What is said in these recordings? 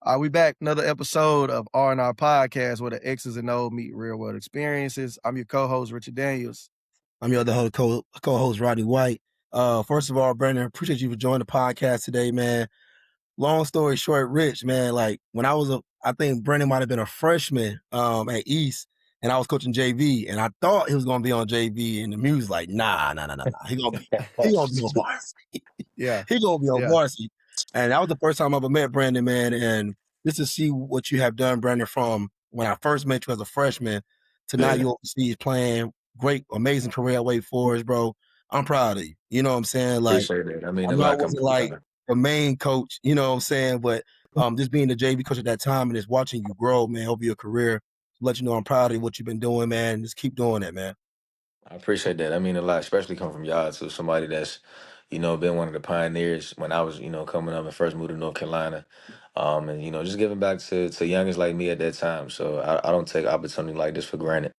We back another episode of R&R Podcast where the X's and O's meet real world experiences. I'm your co-host Richard Daniels. I'm your other co-host Rodney White. First of all, Brandon, appreciate you for joining the podcast today, man. Long story short, Rich, man, like when I think Brandon might have been a freshman at East, and I was coaching JV, and I thought he was gonna be on JV, and the music like, nah. He gonna be on varsity. Yeah. He gonna be on varsity. And that was the first time I ever met Brandon, man. And just to see what you have done, Brandon, from when I first met you as a freshman to now you overseas playing, great, amazing career at Wake Forest, bro. I'm proud of you. You know what I'm saying? Like, Appreciate it. I mean I a know I lot coming wasn't like together. the main coach, you know what I'm saying? But just being the JV coach at that time and just watching you grow, man, over your career, let you know I'm proud of what you've been doing, man. Just keep doing it, man. I appreciate that. I mean a lot, especially coming from y'all to somebody that's, been one of the pioneers when I was, coming up and first moved to North Carolina. And just giving back to youngins like me at that time. So I don't take opportunity like this for granted.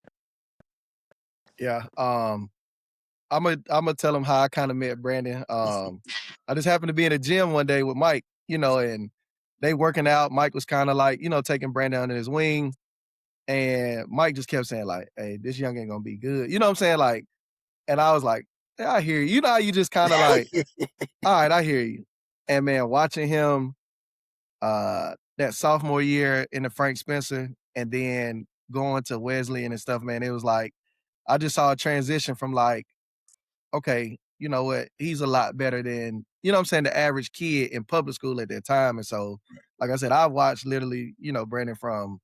Yeah. I'm gonna tell him how I kind of met Brandon. I just happened to be in a gym one day with Mike, and they working out. Mike was kind of like, taking Brandon under his wing. And Mike just kept saying, like, hey, this young ain't gonna be good. You know what I'm saying? Like, and I was like, yeah, I hear you. You know how you just kind of like, all right, I hear you. And man, watching him that sophomore year in the Frank Spencer and then going to Wesleyan and stuff, man, it was like I just saw a transition from like, okay, you know what, he's a lot better than, what I'm saying, the average kid in public school at that time. And so, like I said, I watched literally, Brandon from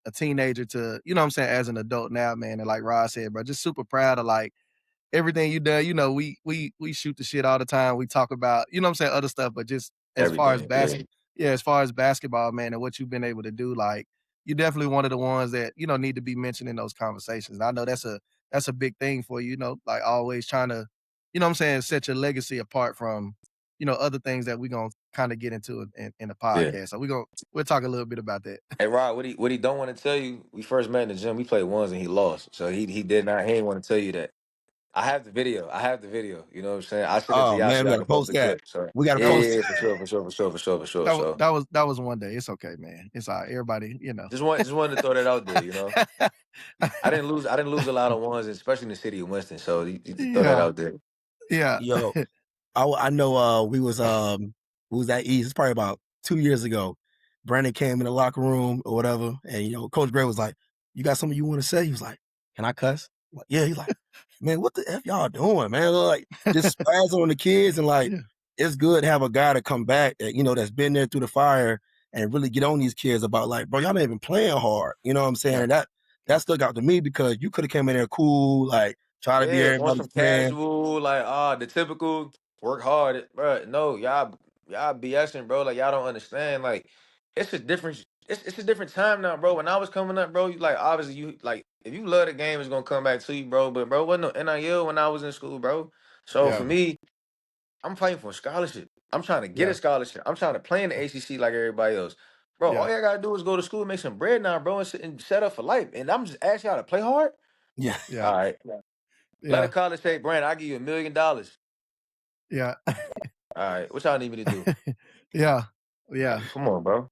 a teenager to, what I'm saying, as an adult now, man. And like Rod said, bro, just super proud of like everything you done. We shoot the shit all the time. We talk about, what I'm saying, other stuff, but just as far as Everything. Yeah. as far as basketball, man, and what you've been able to do, like you're definitely one of the ones that, need to be mentioned in those conversations. And I know that's a big thing for you, like always trying to, what I'm saying, set your legacy apart from, other things that we're gonna kind of get into in the Yeah. podcast. So we'll talk a little bit about that. Hey Rod, what he don't want to tell you, we first met in the gym, we played ones and he lost. So he didn't want to tell you that. I have the video. You know what I'm saying? I sent it to Oh y'all man, so we y'all gotta can post post the that. clip. So We gotta yeah, That post was yeah, for sure. So that was one day. It's okay, man. It's all right. Everybody, just wanted to throw that out there. I didn't lose a lot of ones, especially in the city of Winston. So you throw that Yeah. out there. Yeah. Yo, I know we was at East. It's probably about 2 years ago. Brandon came in the locker room or whatever, and Coach Gray was like, "You got something you want to say?" He was like, "Can I cuss?" I'm like, yeah. He's like, "Man, what the f y'all doing, man?" Like just spazzing on the kids, and like Yeah. it's good to have a guy to come back that that's been there through the fire and really get on these kids about like, bro, y'all not even playing hard. You know what I'm saying? Yeah. And that stuck out to me because you could have came in there cool, like try to be Yeah, on some everybody's friend. casual, like the typical work hard, bro. No, y'all BSing, bro. Like y'all don't understand. Like it's a different it's a different time now, bro. When I was coming up, bro, you like obviously you like if you love the game, it's gonna come back to you, bro. But bro, wasn't no NIL when I was in school, bro. So for Yeah. me, I'm fighting for a scholarship. I'm trying to get a Yeah. scholarship. I'm trying to play in the ACC like everybody else. Bro, all Yeah. y'all gotta do is go to school and make some bread now, bro, and set up for life. And I'm just asking y'all to play hard. Yeah. Yeah. All right. Let a Yeah. college say, Brand, I'll give you $1 million. Yeah. All right, what y'all need me to do? Yeah. Yeah. Come on, bro.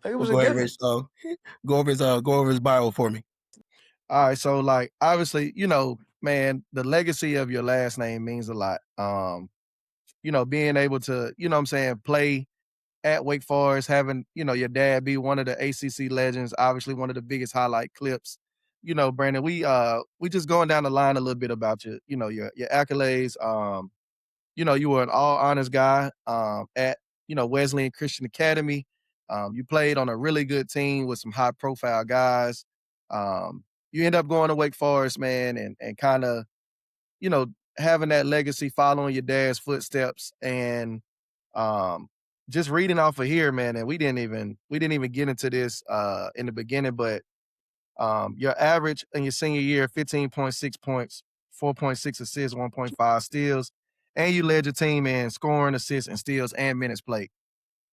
Like it Well, was a go ahead, given. Rich. Go over his bio for me. All right. So like obviously, man, the legacy of your last name means a lot. Being able to, what I'm saying, play at Wake Forest, having, your dad be one of the ACC legends, obviously one of the biggest highlight clips. Brandon, we just going down the line a little bit about your accolades. You were an all honors guy at, Wesleyan Christian Academy. You played on a really good team with some high profile guys. You end up going to Wake Forest, man, and kind of, you know, having that legacy, following your dad's footsteps, and just reading off of here, man. And we didn't even get into this in the beginning, but your average in your senior year, 15.6 points, 4.6 assists, 1.5 steals, and you led your team in scoring, assists, and steals and minutes played.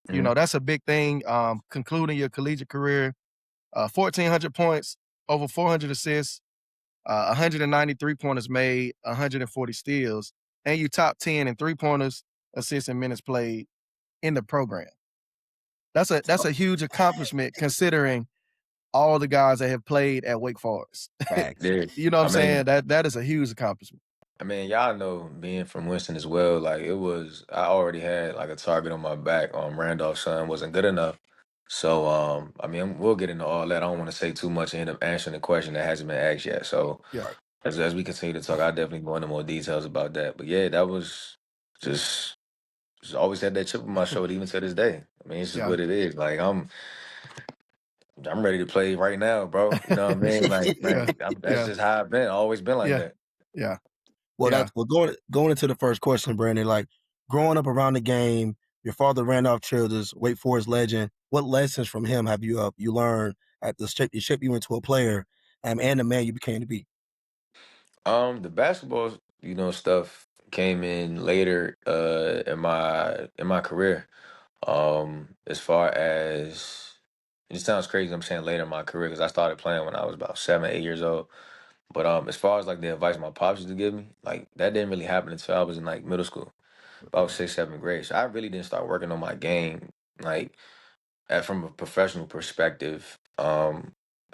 Mhm. That's a big thing. Concluding your collegiate career, 1,400 points, over 400 assists, 193 pointers made, 140 steals, and you top 10 in 3-pointers, assists, and minutes played in the program. that's a huge accomplishment considering all the guys that have played at Wake Forest. Facts. Yeah. You know what I'm I mean, saying? That is a huge accomplishment. y'all know being from Winston as well, like I already had like a target on my back. Randolph's son wasn't good enough. So, we'll get into all that. I don't want to say too much and end up answering the question that hasn't been asked yet. So, Yeah, Right. as we continue to talk, I'll definitely go into more details about that. But yeah, that was just, just always had that chip on my shoulder, even to this day. I mean, it's just yeah, what it is. Like I'm ready to play right now, bro. You know what I mean? yeah, That's yeah, just how I've been. Always been like yeah, that. yeah, Well, yeah. going into the first question, Brandon. Like growing up around the game, your father Randolph Childress, Wake Forest legend. What lessons from him have you learned at the shape you into a player, and the man you became to be? The basketball, stuff came in later in my career. As far as it sounds crazy, I'm saying later in my career because I started playing when I was about 7, 8 years old. But as far as like the advice my pops used to give me, like that didn't really happen until I was in like middle school, about sixth, seventh grade. So I really didn't start working on my game like from a professional perspective.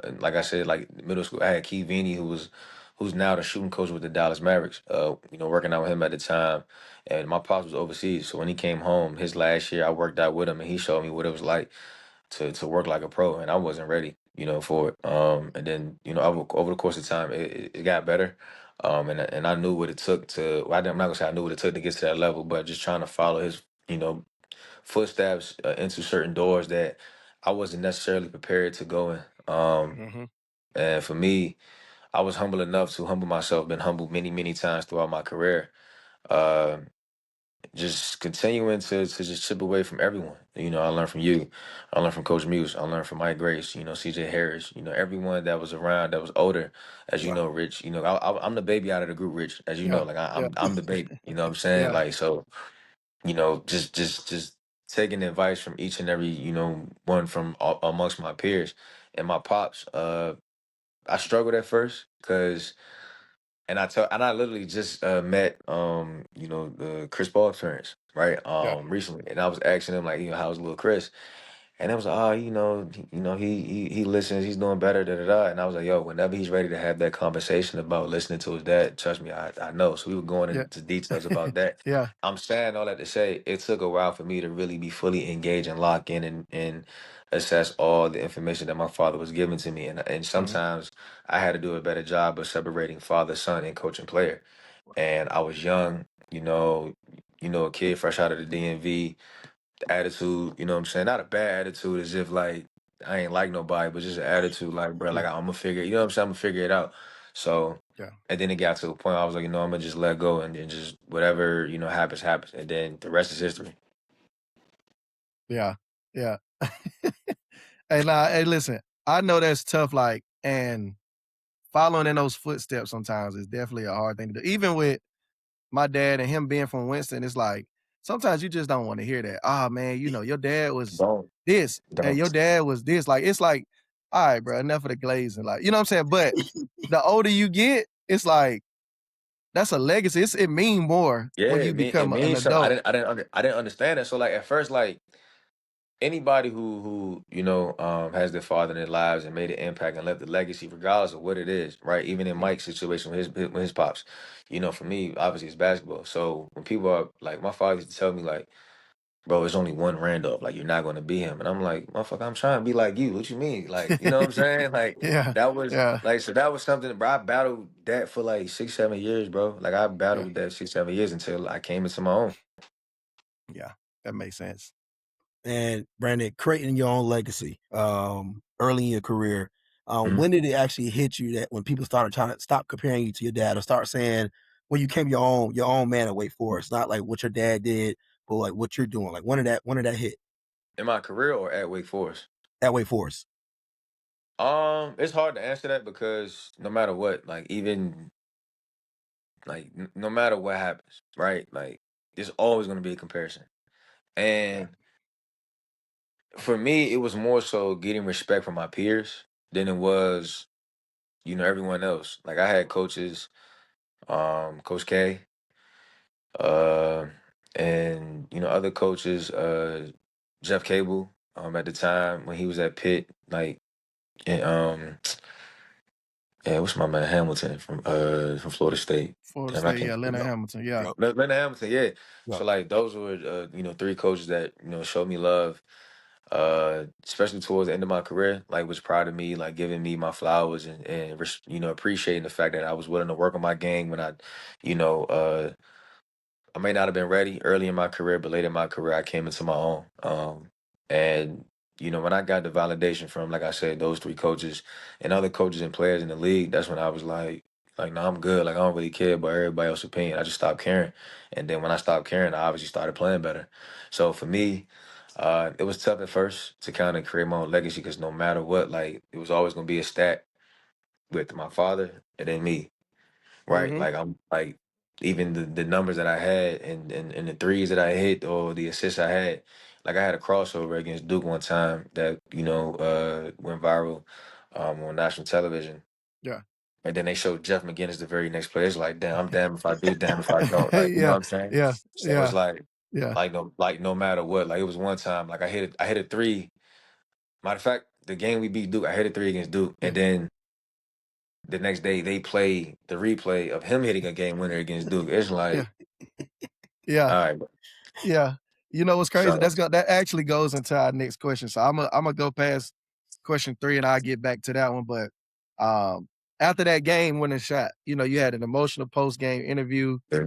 And like I said, like middle school, I had Key Vini, who's now the shooting coach with the Dallas Mavericks. Working out with him at the time, and my pops was overseas. So when he came home, his last year, I worked out with him, and he showed me what it was like to work like a pro, and I wasn't ready, for it. And then over the course of time, it got better. And I knew what it took to. Well, I'm not gonna say I knew what it took to get to that level, but just trying to follow his, footsteps into certain doors that I wasn't necessarily prepared to go in. Hmm. And for me, I was humble enough to humble myself. Been humbled many, many times throughout my career. Uh, just continuing to just chip away from everyone. I learned from you. I learned from Coach Muse. I learned from Mike Grace. CJ Harris. Everyone that was around that was older. As you Right. know, Rich. I'm the baby out of the group, Rich. As you know, Yeah, like yeah, I'm the baby. You know what I'm saying? yeah. Like so. Just taking advice from each and every one from amongst my peers and my pops. I struggled at first because and I literally just met the Chris Paul parents right Yeah, recently, and I was asking him like how's little Chris, and it was like, oh, he listens, he's doing better, da da da. And I was like, yo, whenever he's ready to have that conversation about listening to his dad, trust me, I know. So we were going yeah, into details about that. yeah. I'm saying all that to say it took a while for me to really be fully engaged and lock in and assess all the information that my father was giving to me. And Mhm. sometimes I had to do a better job of separating father, son, and coach and player. And I was young, a kid fresh out of the DMV, the attitude, you know what I'm saying? Not a bad attitude as if like I ain't like nobody, but just an attitude like, bro, like Yeah, I'm gonna figure, you know what I'm saying? I'm gonna figure it out. So, yeah, and then it got to a point I was like, I'm gonna just let go and then just whatever, happens, happens. And then the rest is history. yeah, yeah. Hey, nah, hey, listen. I know that's tough. Like, and following in those footsteps sometimes is definitely a hard thing to do. Even with my dad and him being from Winston, it's like sometimes you just don't want to hear that. Ah, man, your dad was Don't, this, and your don't. dad was this. Like, it's like, all right, bro, enough of the glazing. Like, you know what I'm saying? But the older you get, it's like that's a legacy. It mean more Yeah, when you it become an means something. adult. I didn't understand it. So like at first, like anybody who has their father in their lives and made an impact and left a legacy, regardless of what it is, right? Even in Yeah, Mike's situation with his pops, for me, obviously it's basketball. So when people are like, my father used to tell me like, bro, it's only one Randolph, like you're not going to be him, and I'm like, motherfucker, I'm trying to be like you. What you mean? Like, you know what I'm saying? Like yeah, that was yeah, like so that was something, bro. I battled that for like 6, 7 years, bro. Like I battled yeah, with that 6, 7 years until I came into my own. yeah. That makes sense. And Brandon, creating your own legacy early in your career. Mhm. When did it actually hit you that when people started trying to stop comparing you to your dad or start saying when you came your own man at Wake Forest, not like what your dad did, but like what you're doing? Like when did that hit In my career or at Wake Forest? at Wake Forest? It's hard to answer that because no matter what, like even like no matter what happens, right? Like there's always going to be a comparison. Yeah, And for me, it was more so getting respect from my peers than it was, everyone else. Like I had coaches, Coach K, uh, and other coaches, Jeff Cable. at the time when he was at Pitt, like, and yeah, what's my man Hamilton from Florida State? Florida Damn, I State, can't. yeah, Leonard Yep. Hamilton, yeah. Yep. Leonard Hamilton, yeah. Yep. So like those were three coaches that showed me love, especially towards the end of my career. Like was proud of me, like giving me my flowers and appreciating the fact that I was willing to work on my game when you know, uh, I may not have been ready early in my career, but late in my career, I came into my own. And when I got the validation from, like I said, those three coaches and other coaches and players in the league, that's when I was like, no, I'm good. Like I don't really care about everybody else's opinion. I just stopped caring. And then when I stopped caring, I obviously started playing better. So for me, it was tough at first to kind of create my own legacy because no matter what, like it was always gonna be a stat with my father and then me. Right. Mhm. Like I'm like even the numbers that I had and the threes that I hit or the assists I had, like I had a crossover against Duke one time that, went viral on national television. Yeah. And then they showed Jeff McGinnis the very next play. It's like, damn, I'm damn if I do, damn if I don't. Like, you know Yeah, what I'm saying? yeah, So it's yeah, yeah. like no matter what. Like it was one time, like I hit a three. Matter of fact, the game we beat Duke, I hit a three against Duke, Yeah, and then the next day they play the replay of him hitting a game winner against Duke. It's yeah, like, yeah, all right, yeah. You know what's crazy? so That actually goes into our next question. So I'm gonna go past question 3 and I'll get back to that one. But um after that game winning shot, you had an emotional post game interview. yeah.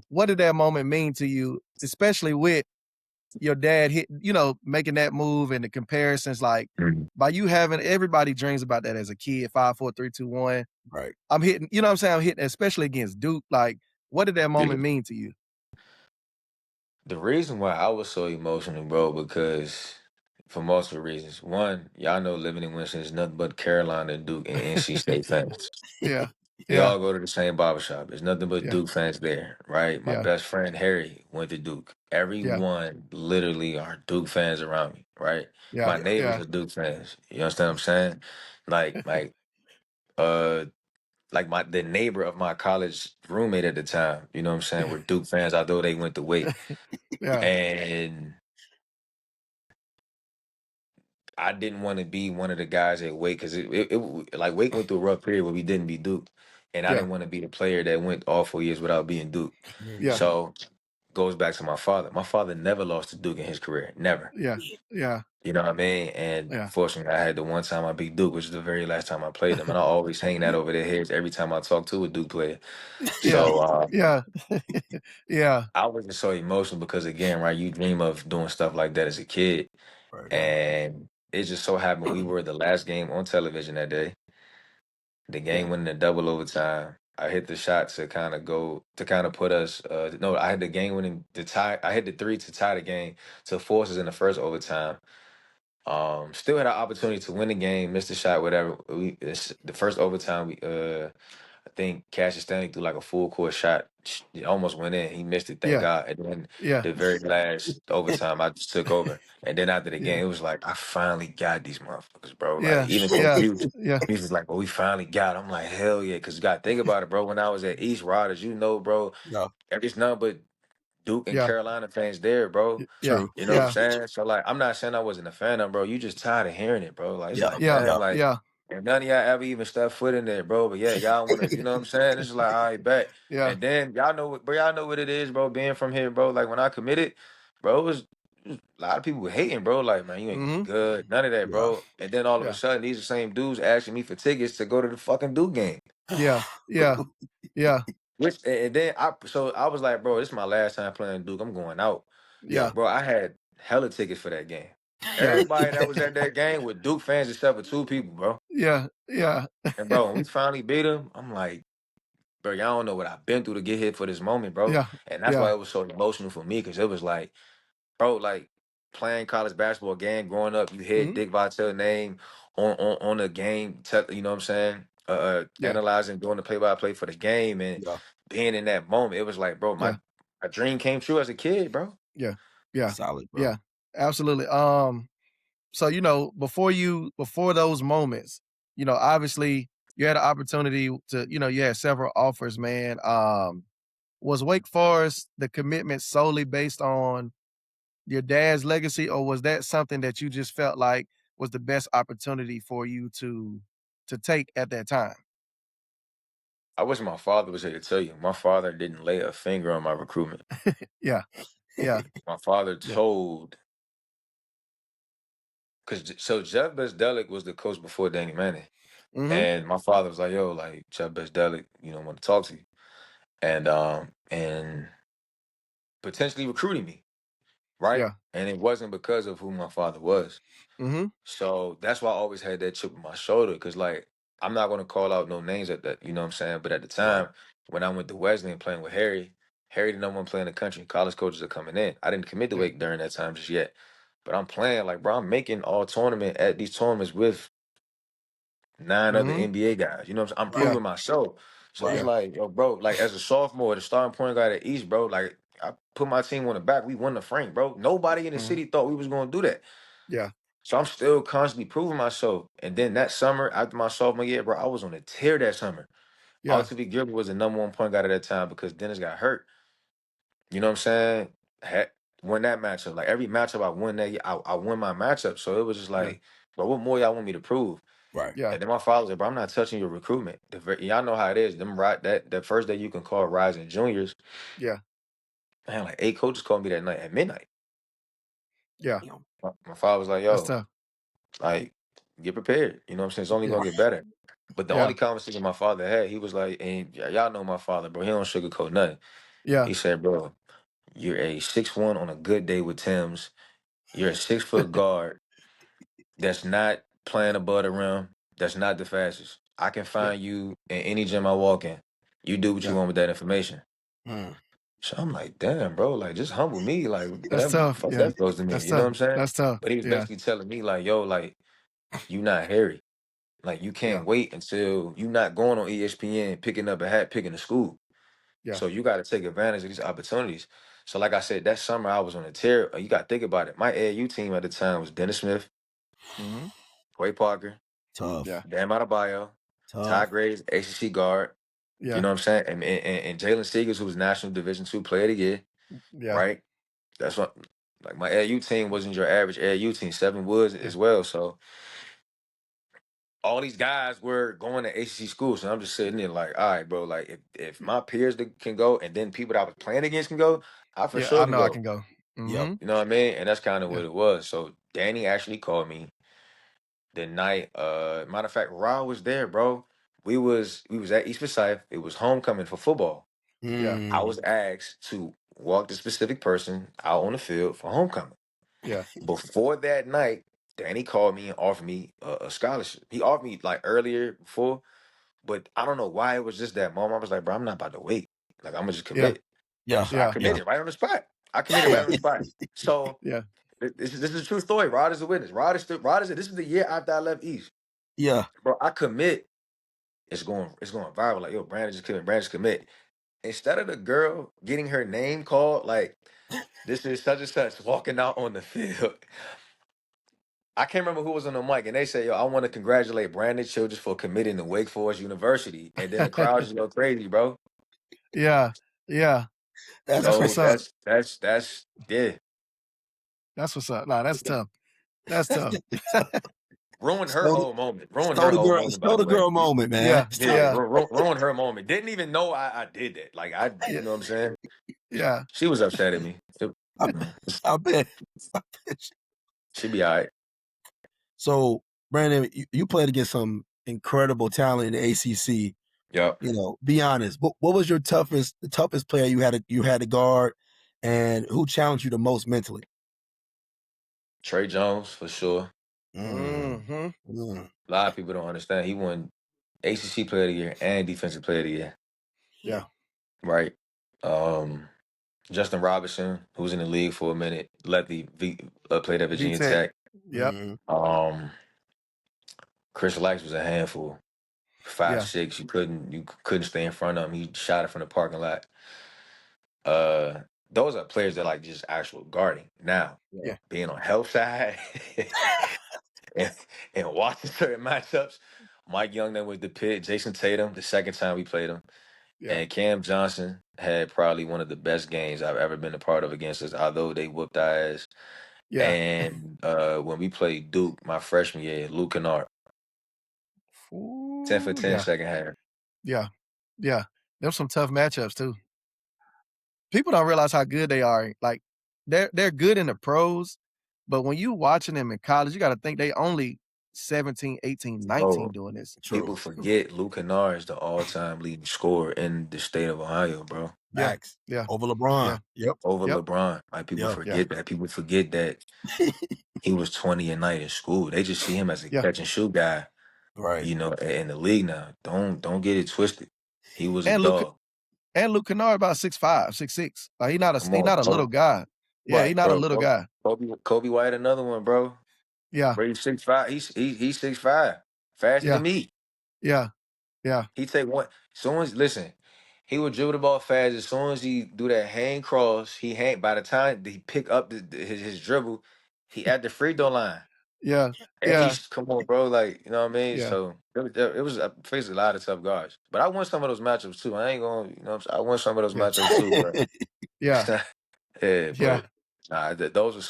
What did that moment mean to you, especially with your dad making that move and the comparisons, like Mhm. by you having everybody dreams about that as a kid, 5, 4, 3, 2, 1. Right. I'm hitting, you know what I'm saying? I'm hitting, especially against Duke. Like, what did that Yeah. moment mean to you? The reason why I was so emotional, bro, because for multiple reasons. One, y'all know living in Winston is nothing but Carolina, Duke, and NC State fans. Yeah, We yeah, all go to the same barbershop. There's nothing but yeah, Duke fans there, right? My yeah, best friend Harry went to Duke. yeah, Everyone literally are Duke fans around me, right? yeah, My Yeah. neighbors yeah, are Duke fans. You understand what I'm saying? Like uh the neighbor of my college roommate at the time, you know what I'm saying, were Duke fans, although they went to Wake. yeah, And I didn't want to be one of the guys at Wake because like Wake went through a rough period where we didn't beat Duke. And I yeah, didn't want to be the player that went all 4 years without being Duke. yeah, Mhm. So goes back to my father. My father never lost to Duke in his career. Never. yeah, yeah, You know what I mean? And yeah, fortunately, I had the one time I beat Duke, which is the very last time I played them. And I always hang that over their heads every time I talk to a Duke player. yeah, So yeah, yeah, I was just so emotional because, again, right, you dream of doing stuff like that as a kid. Right. And it just so happened we were the last game on television that day. The yeah, game went in double overtime. I hit the shot to kind of put us. No, I had the game winning to tie. I hit the three to tie the game to force us in the first overtime. Still had an opportunity to win the game, missed the shot, whatever. The first overtime. I think Cassius Stanley threw like a full court shot. It almost went in. He missed it, thank yeah, God. And then yeah, the very last overtime, I just took over. And then after the yeah, game, it was like, I finally got these motherfuckers, bro. Like, yeah, even though yeah, yeah, he was like, well, we finally got 'em. I'm like, hell yeah. Because you got to think about it, bro. When I was at East Riders, bro, Yeah. it's nothing but Duke and yeah, Carolina fans there, bro. yeah, True. You know what I'm yeah, saying? So like, I'm not saying I wasn't a fan of 'em, bro. You just tired of hearing it, bro. Like it's Yeah. like, yeah, damn, Yeah. like, yeah, and none of y'all ever even stepped foot in there, bro. But yeah, y'all want to, you know what I'm saying? It's just like, all right, bet. yeah, And then y'all know what it is, bro. Being from here, bro. Like when I committed, bro, it was a lot of people were hating, bro. Like, man, you ain't gonna be mhm, good. None of that, Yeah. bro. And then all of a yeah, sudden, these are the same dudes asking me for tickets to go to the fucking Duke game. yeah, yeah, yeah, Which and then I was like, bro, this is my last time playing Duke. I'm going out. Yeah. yeah, Bro, I had hella tickets for that game. yeah, Everybody that was at that game were Duke fans except for two people, bro. yeah, yeah, And bro, when we finally beat them, I'm like, bro, y'all don't know what I've been through to get here for this moment, bro. yeah, And that's why yeah, it was so emotional for me because it was like, bro, like playing college basketball again, growing up, you hear mhm, Dick Vitale name on the game, you know what I'm saying? yeah, Analyzing, doing the play by play for the game, and Yeah. being in that moment, it was like, bro, yeah, my dream came true as a kid, bro. yeah, yeah, Solid, bro. yeah, absolutely. So before those moments, obviously you had an opportunity to, you had several offers, man. Was Wake Forest the commitment solely based on your dad's legacy, or was that something that you just felt like was the best opportunity for you to take at that time? I wish my father was here to tell you. My father didn't lay a finger on my recruitment. Yeah, yeah, My father yeah. told, because so Jeff Bezdelik was the coach before Danny Manning, Mhm. and my father was like, "Yo, like Jeff Bezdelik, want to talk to you," and potentially recruiting me, right? Yeah. And it wasn't because of who my father was. Mhm. So that's why I always had that chip on my shoulder. Cause like I'm not gonna call out no names at that, you know what I'm saying? But at the Right. time when I went to Wesley and playing with Harry the number one player in the country. College coaches are coming in. I didn't commit to Yeah. Wake during that time just yet. But I'm playing like bro, I'm making all tournament at these tournaments with 9 other Mhm. NBA guys. You know what I'm saying? I'm Right. Yeah. proving myself. So it's Right. Yeah. like, yo, bro, like as a sophomore, the starting point guard at East, bro, like I put my team on the back. We won the frame, bro. Nobody in the Mhm. city thought we was gonna do that. Yeah. So I'm still constantly proving myself. And then that summer, after my sophomore year, bro, I was on a tear that summer. Yeah. Altuve Gilbert was the number one point guard at that time because Dennis got hurt. You know what I'm saying? Had won that matchup. Like every matchup I won that year, I won my matchup. So it was just Yeah. like, bro, what more y'all want me to prove? Right. Yeah. And then my father was like, bro, I'm not touching your recruitment. Y'all know how it is. Them right that first day you can call rising juniors. Yeah. Man, like 8 coaches called me that night at midnight. Yeah. You know, My father was like, That's yo, tough. like, get prepared. You know what I'm saying? It's only Yeah. gonna get better. But the Yeah. only conversation my father had, he was like, and y'all know my father, bro. He don't sugarcoat nothing. Yeah. He said, bro, you're a 6'1" on a good day with Tim's. You're a 6 foot guard that's not playing above the rim. That's not the fastest. I can Yeah. find you in any gym I walk in. You do what you Yeah. want with that information. mm, So I'm like, damn, bro, like just humble me. Like That's whatever the tough. fuck Yeah. that goes to me. That's You know what tough. I'm saying? That's tough. But he was Yeah. basically telling me, like, yo, like, you not Harry. Like you Yeah. can't wait until you not going on ESPN, picking up a hat, picking a school. Yeah. So you got to take advantage of these opportunities. So like I said, that summer I was on a tear. You got to think about it. My AAU team at the time was Dennis Smith, Mhm. Quay Parker, Yeah. tough. Bam Adebayo, Ty Tough. Graves, ACC guard. You Yeah. know what I'm saying? And Jalen Seegers, who was National Division II Player of the Year, Yeah. right? That's what. Like my AAU team wasn't your average AAU team. Seven Woods Yeah. as well. So all these guys were going to ACC schools, and I'm just sitting there like, all right, bro. Like if my peers can go, and then people that I was playing against can go, I for Yeah. sure I can know I go. can go. Yep. Mhm. You know what I mean? And that's kind of Yeah. what it was. So Danny actually called me the night. Matter of fact, Ra was there, bro. We was at East Forsyth. It was homecoming for football. Yeah. I Mm, was asked to walk the specific person out on the field for homecoming. Yeah. Before that night, Danny called me and offered me a scholarship. He offered me like earlier before, but I don't know why it was just that moment. I was like, bro, I'm not about to wait. Like I'm gonna just Yeah. commit. yeah. So I Yeah. Yeah. committed right on the spot. I committed right Yeah. on the spot. So Yeah. this is a true story. Rod is a witness. Rod is this is the year after I left East. Yeah. Bro, I commit. It's going viral. Like, yo, Brandon just commit. Instead of the girl getting her name called, like, this is such and such walking out on the field. I can't remember who was on the mic, and they say, yo, I want to congratulate Brandon Childress for committing to Wake Forest University. And then the crowd just go crazy, bro. Yeah. Yeah. That's That's So what's crazy. up. that's yeah. That's what's up. Nah, that's tough. That's tough. Ruined her Stole, whole moment. Ruined stole her the whole girl. moment, by Stole the the way. girl moment, man. Yeah. Stole, Yeah, Yeah. ruined her moment. Didn't even know I did that. Like Yeah. you know what I'm saying? Yeah. She was upset at me. I, I bet. She be all right. So, Brandon, you played against some incredible talent in the ACC. Yep. You know, be honest. What was your the toughest player you had to guard, and who challenged you the most mentally? Trey Jones for sure. Mm, Mhm. mm, A lot of people don't understand. He won ACC Player of the Year and Defensive Player of the Year. Yeah. Right. Um, Justin Robinson, who was in the league for a minute, played at Virginia VTech. Tech. Yep. mm. Um, Chris Lights was a handful. Five Yeah. six, you couldn't stay in front of him. He shot it from the parking lot. Those are players that like just actual guarding. Now, Yeah. being on health side and, and watching certain matchups, Mike Young that was the pit, Jason Tatum, the second time we played him. Yeah. And Cam Johnson had probably one of the best games I've ever been a part of against us, although they whooped our ass. Yeah. And when we played Duke my freshman year, Luke Kennard, 10 for Ooh, 10 yeah, second half. yeah, yeah. Them some tough matchups too. People don't realize how good they are. Like they're good in the pros, but when you watching them in college, you got to think they only 17, 18, 19 Bro, doing this. True. people True. forget Luke Kennard is the all-time leading scorer in the state of Ohio, bro. Yeah, Facts. yeah, Over yeah, LeBron. Yep. Over yep, LeBron. Like people Yeah. yeah, forget that. People forget that he was 20 a night in school. They just see him as a yeah. catch and shoot guy, Right. in the league now. Don't get it twisted. He was a And Luke dog. and Luke Kennard about 6'5", 6'6". Like Come he on, not a little bro. guy. Yeah, he Right. not a Bro, little guy. Kobe White, another one, bro. Yeah, Bro, he's 6'5". He's 6'5". Faster yeah, than me. yeah, yeah, He take one. Soon as listen, he would dribble the ball fast. As soon as he do that hand cross, he hang. By the time he pick up his dribble, he at the free throw line. yeah, And yeah, he's come on, bro. Like you know what I mean. yeah, So it was I faced a lot of tough guards, but I won some of those matchups too. I ain't gonna, I won some of those yeah, matchups too, bro. yeah, Yeah, yeah, but those are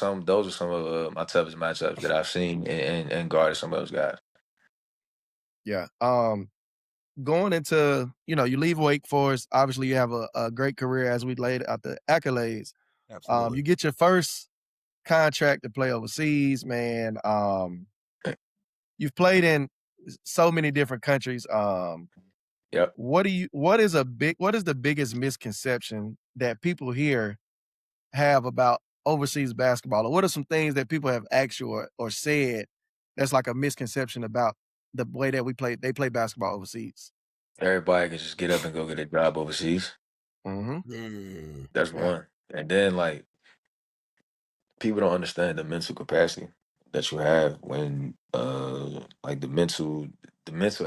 some of my toughest matchups that I've seen and guarded some of those guys. yeah. Going into, you leave Wake Forest. Obviously, you have a great career as we laid out the accolades. Absolutely. You get your first contract to play overseas, man. You've played in so many different countries. Yep. What is the biggest misconception that people here have about overseas basketball? Or what are some things that people have asked you or said that's like a misconception about the way that they play basketball overseas? Everybody can just get up and go get a job overseas. Hmm. Mm. That's Yeah, one. And then like people don't understand the mental capacity that you have when like the mental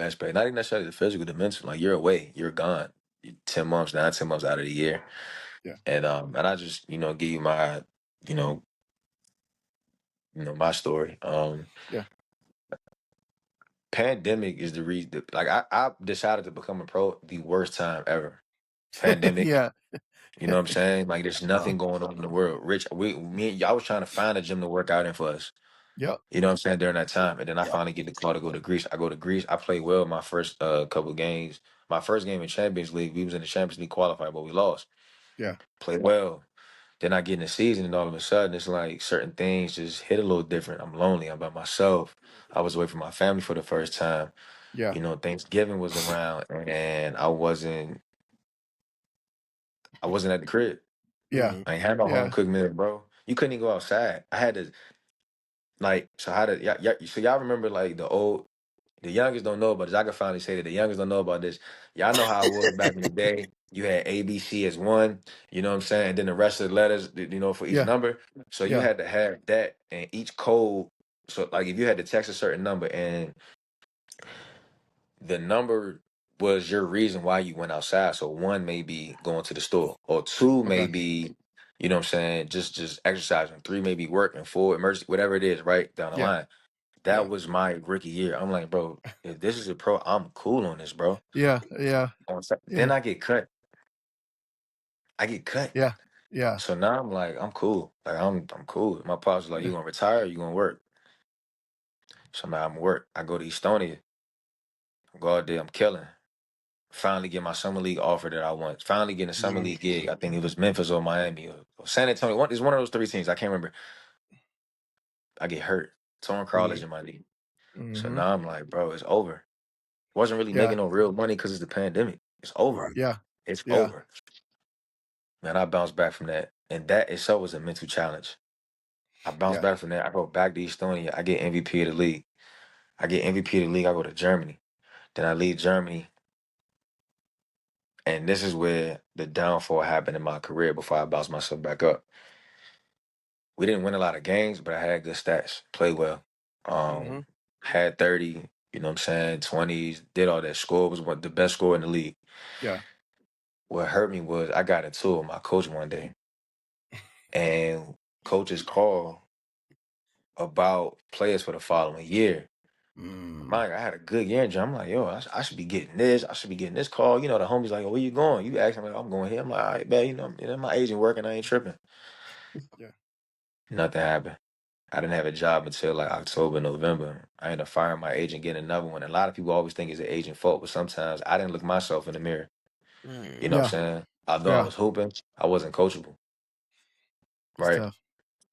aspect, not even necessarily the physical, the mental, like you're away, you're gone. You're 10 months, 9, 10 months out of the year. yeah, And I just, give you my, you know, my story. yeah, Pandemic is the reason like I decided to become a pro the worst time ever. Pandemic. yeah, You know what I'm saying? Like there's Uh, nothing going on in the world. Rich, me and y'all was trying to find a gym to work out in for us. yep, You know what I'm saying? During that time. And then I yep. finally get the call to go to Greece. I go to Greece. I played well my first couple games. My first game in Champions League, we was in the Champions League qualifier, but we lost. yeah, Played well. Then I get in the season and all of a sudden it's like certain things just hit a little different. I'm lonely. I'm by myself. I was away from my family for the first time. yeah, Thanksgiving was around and I wasn't at the crib. yeah, Mm. I ain't had no home yeah, cooked meal, bro. You couldn't even go outside. I had to like so how did so y'all remember like the youngest don't know about this. I can finally say that the youngest don't know about this. Y'all know how it was back in the day. You had ABC as one, you know what I'm saying? And then the rest of the letters, for each yeah, number. So you yeah, had to have that and each code. So like if you had to text a certain number and the number was your reason why you went outside. So one may be going to the store, or two may okay, be, you know what I'm saying, just exercising. Three may be working, four emergency, whatever it is, right down the yeah, line. yeah, That was my rookie year. I'm like, bro, if this is a pro, I'm cool on this, bro. yeah, yeah, Then yeah, I get cut. I get cut. yeah, yeah, So now I'm like, I'm cool. Like I'm cool. My pops was like, you yeah, gonna retire? Or you gonna work? So now I'm work. I go to Estonia. I go out there. I'm killing. Finally get my summer league offer that I want. Finally getting a summer Mm. league gig. I think it was Memphis or Miami or San Antonio. It's one of those three teams. I can't remember. I get hurt. Torn cartilage Mm. in my knee. So hmm, now I'm like, bro, it's over. Wasn't really yeah, making no real money because it's the pandemic. It's over. Right. yeah, It's yeah, over. Man, I bounced back from that. And that itself was a mental challenge. I bounced yeah, back from that. I go back to Estonia. I get MVP of the league. I get MVP of the league. I go to Germany. Then I leave Germany. And this is where the downfall happened in my career before I bounced myself back up. We didn't win a lot of games, but I had good stats. Played well. hmm, Had 30, you know what I'm saying, 20s, did all that. Score was the best score in the league. yeah, What hurt me was I got into it with my coach one day. And coach's call about players for the following year. Mm. Mind, I had a good year in Germany. I'm like, yo, I should be getting this. I should be getting this call. The homie's like, oh, where you going? You ask him, like, I'm going here. I'm like, all right, man, my agent working. I ain't tripping. Yeah. Nothing happened. I didn't have a job until like October, November. I ended up firing my agent, getting another one. A lot of people always think it's the agent fault, but sometimes I didn't look myself in the mirror. You know what I'm Yeah. saying? Although I Yeah. was hooping, I wasn't coachable, It's right? tough.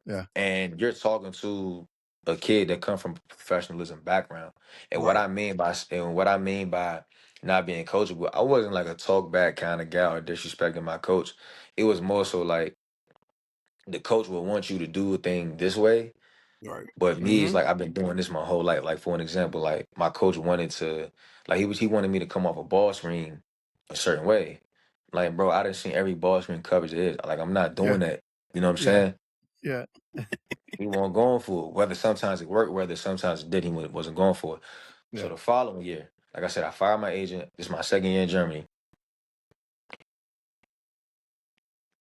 Yeah. And you're talking to a kid that come from a professionalism background. And what Right. I mean by not being coachable, I wasn't like a talk back kind of guy or disrespecting my coach. It was more so like the coach would want you to do a thing this way. Right. But me, it's Mhm. like I've been doing this my whole life. Like for an example, like my coach wanted to, like he wanted me to come off a ball screen a certain way. Like, bro, I done seen every ball screen coverage there is. Like, I'm not Yeah. doing that. You know what I'm Yeah. saying? Yeah. He wasn't going for it. Whether sometimes it worked, whether sometimes it didn't, he wasn't going for it. So Yeah. the following year, like I said, I fired my agent. This is my second year in Germany.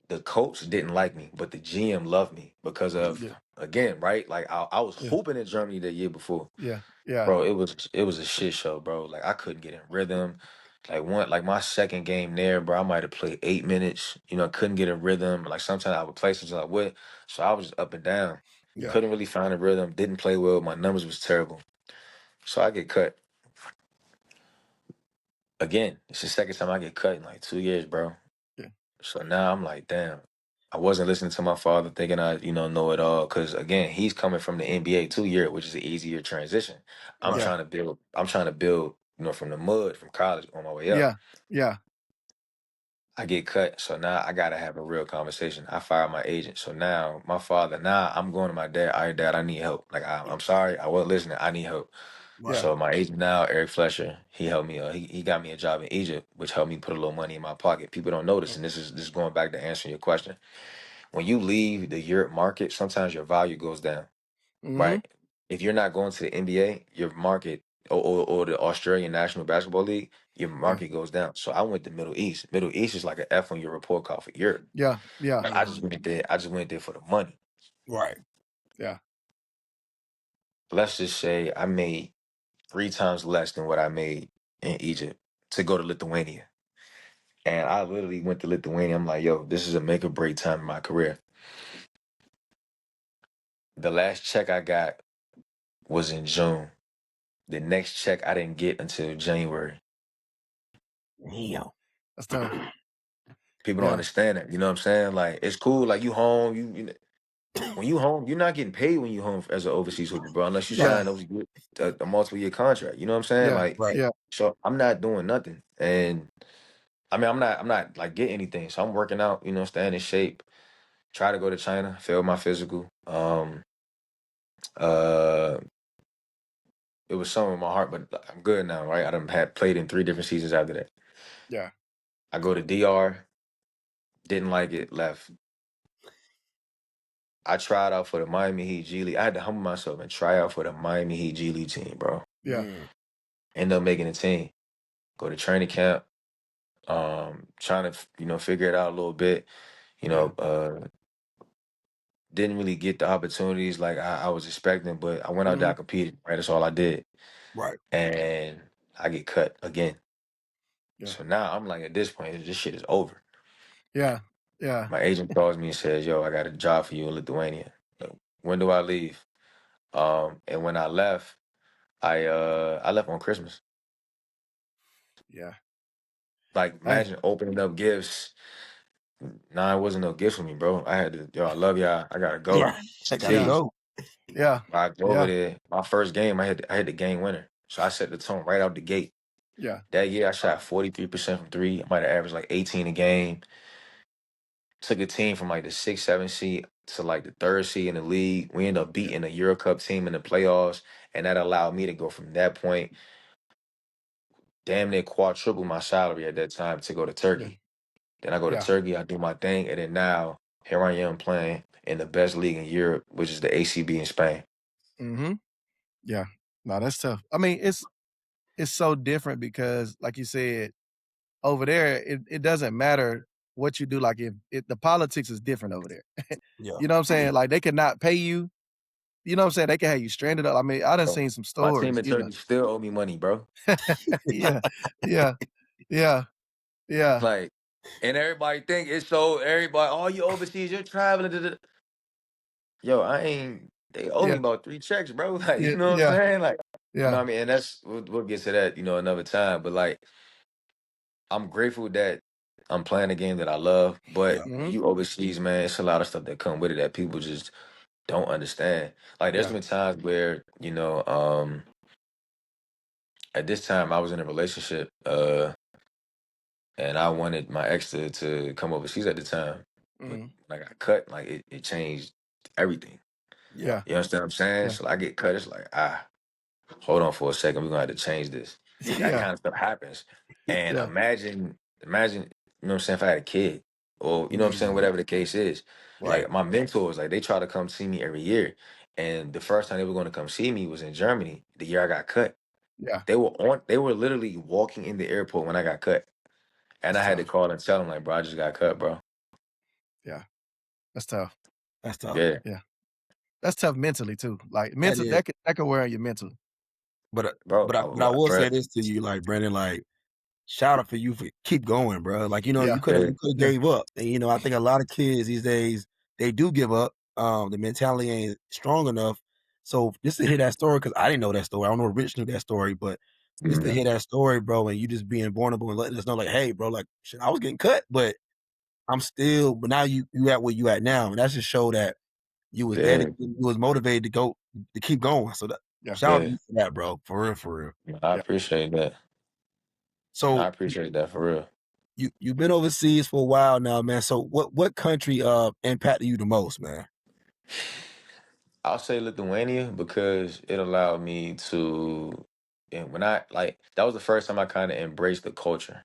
The coach didn't like me, but the GM loved me because of, Yeah. again, right? Like I was Yeah. hooping in Germany the year before. Yeah. Yeah. Bro, it was a shit show, bro. Like I couldn't get in rhythm. Like my second game there, bro, I might have played 8 minutes. Couldn't get a rhythm. Like sometimes I would play, sometimes I would. So I was just up and down. Yeah. Couldn't really find a rhythm. Didn't play well. My numbers was terrible. So I get cut. Again, it's the second time I get cut in like 2 years, bro. Yeah. So now I'm like, damn. I wasn't listening to my father, thinking I, know it all. Because again, he's coming from the NBA 2 year, which is an easier transition. I'm Right. Yeah. trying to build. I'm trying to build. From the mud, from college, on my way up. Yeah. Yeah. I get cut, so now I gotta have a real conversation. I fire my agent, so now my father. Now I'm going to my dad. All right, dad, I need help. Like I'm sorry, I wasn't listening. I need help. Right. Yeah. So my agent now, Eric Flesher, he helped me. He got me a job in Egypt, which helped me put a little money in my pocket. People don't know this, and this is going back to answering your question. When you leave the Europe market, sometimes your value goes down, Mhm. right? If you're not going to the NBA, your market or the Australian National Basketball League, your Yeah. market goes down. So I went to Middle East. Middle East is like an F on your report card for Europe. Yeah. Yeah. I just went there. I just went there for the money. Right. Yeah. Let's just say I made 3 times less than what I made in Egypt to go to Lithuania. And I literally went to Lithuania. I'm like, yo, this is a make or break time in my career. The last check I got was in June. The next check I didn't get until January. Damn. That's tough. People don't Yeah. understand that. You know what I'm saying? Like it's cool. Like you home. When you home, you're not getting paid when you home as an overseas hooper, bro. Unless you Yeah. sign a multiple year contract. You know what I'm saying? Yeah. Like, Right. Yeah. so I'm not doing nothing, and I mean I'm not like getting anything. So I'm working out. Staying in shape. Try to go to China. Failed my physical. Uh, it was something in my heart, but I'm good now, right? I done had played in 3 different seasons after that. Yeah. I go to DR, didn't like it, left. I tried out for the Miami Heat G League. I had to humble myself and try out for the Miami Heat G League team, bro. Yeah. Mm. End up making a team. Go to training camp. Trying to figure it out a little bit. You Yeah. know, didn't really get the opportunities like I was expecting, but I went out there, I Mhm. competed. Right, that's all I did, Right. and I get cut again. Yeah. So now I'm like, at this point, this shit is over. Yeah. Yeah. My agent calls me and says, "Yo, I got a job for you in Lithuania. When do I leave?" And when I left, I left on Christmas. Yeah. Like Hey. imagine opening up gifts. Nah, it wasn't no gifts for me, bro. I had to, yo, I love y'all. I gotta go. Yeah. I gotta Yeah. Jeez. go. Yeah. I go over Yeah. there. My first game, I had the game winner. So I set the tone right out the gate. Yeah. That year I shot 43% from three. I might have averaged like 18 a game. Took a team from like the 6, 7 seed to like the third seed in the league. We ended up Yeah. beating a Euro Cup team in the playoffs. And that allowed me to go from that point, damn near quadruple my salary at that time to go to Yeah. Turkey. Then I go to Yeah. Turkey, I do my thing, and then now here I am playing in the best league in Europe, which is the ACB in Spain. Mhm. Yeah. No, that's tough. I mean, it's so different because, like you said, over there, it doesn't matter what you do. Like if the politics is different over there. Yeah. You know what I'm saying? Like they could not pay you, you know what I'm saying? They can have you stranded up. I mean, I done Bro, seen some my team stories, in you know. Turkey still owe me money, bro. Yeah, yeah, yeah, yeah, Like, and everybody think it's so everybody, oh, you overseas, you're traveling. Da, da, da. Yo, I ain't. They owe me yeah, about 3 checks, bro. Like, yeah, you know what I'm yeah, saying? Like, you know yeah. what I mean? And that's we'll get to that, another time. But like, I'm grateful that I'm playing a game that I love. But Yeah. when Mhm. you overseas, man, it's a lot of stuff that come with it that people just don't understand. Like, there's Yeah, been times where, at this time I was in a relationship, and I wanted my ex to come overseas at the time. But mhm. when I got cut, like it changed everything. Yeah. Yeah. You understand what I'm saying? Yeah, So I get cut, it's like, hold on for a second, we're gonna have to change this. That yeah, kind of stuff happens. And yeah, imagine, you know what I'm saying, if I had a kid, or you know what I'm saying, Mhm. whatever the case is. Right. Like my mentors, like they try to come see me every year. And the first time they were going to come see me was in Germany, the year I got cut. yeah. They were literally walking in the airport when I got cut. And That's I had to tough. call and tell them, like, bro, I just got cut, bro. Yeah. That's tough. That's tough. Yeah, Yeah. That's tough mentally too. Like That mental is. that could wear on you mentally. But bro. but I will Bro, say this to you, like Brandon, like shout out for you for keep going, bro. Like Yeah, yeah, you could have yeah, gave up, and I think a lot of kids these days they do give up. The mentality ain't strong enough. So just to hear that story, because I didn't know that story. I don't know if Rich knew that story, but just to mhm, yeah, hear that story, bro, and you just being vulnerable and letting us know, like, hey, bro, like shit, I was getting cut, but I'm still. But now you at where you at now, and that's just show that you was yeah, dedicated, you was motivated to keep going. So that yeah, shout out to yeah. you for that, bro. For real, for real. I yeah. appreciate that. I So appreciate that for real. you've been overseas for a while now, man. So what country impacted you the most, man? I'll say Lithuania because it allowed me to, and when I like, that was the first time I kind of embraced the culture.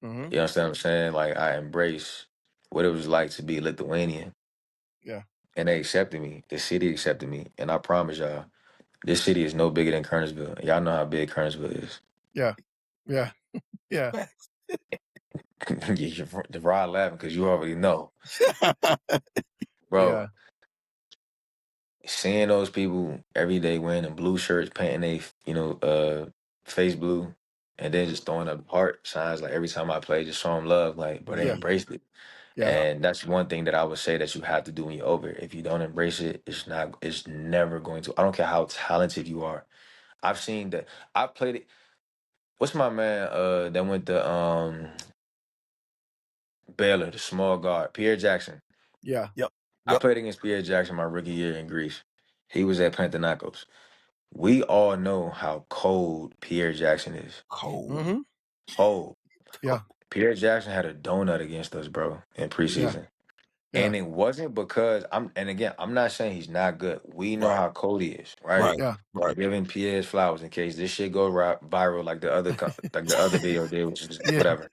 Mhm. You understand what I'm saying? Like, I embraced what it was like to be Lithuanian, Yeah, and they accepted me. The city accepted me, and I promise y'all, this city is no bigger than Kernersville. Y'all know how big Kernersville is. yeah, yeah, yeah, Facts. The ride laughing because you already know, bro. yeah, Seeing those people every day wearing them blue shirts, painting they, face blue, and then just throwing up heart signs like every time I play, just show them love, like, but they yeah, embraced it. yeah, Yeah. And that's one thing that I would say that you have to do when you're over. If you don't embrace it, it's never going to. I don't care how talented you are. I've seen that. I've played it. What's my man that went to Baylor, the small guard, Pierre Jackson. yeah. Yep. I Yep. played against Pierre Jackson my rookie year in Greece. He was at Panathinaikos. We all know how cold Pierre Jackson is. Cold. Mhm. Cold. Yeah, Pierre Jackson had a donut against us, bro, in yeah, preseason. yeah, And it wasn't because and again, I'm not saying he's not good. We know Right. how cold he is, right? Right. yeah, We're Right. giving Pierre's flowers in case this shit go viral like the other like the other video did, which is yeah, whatever.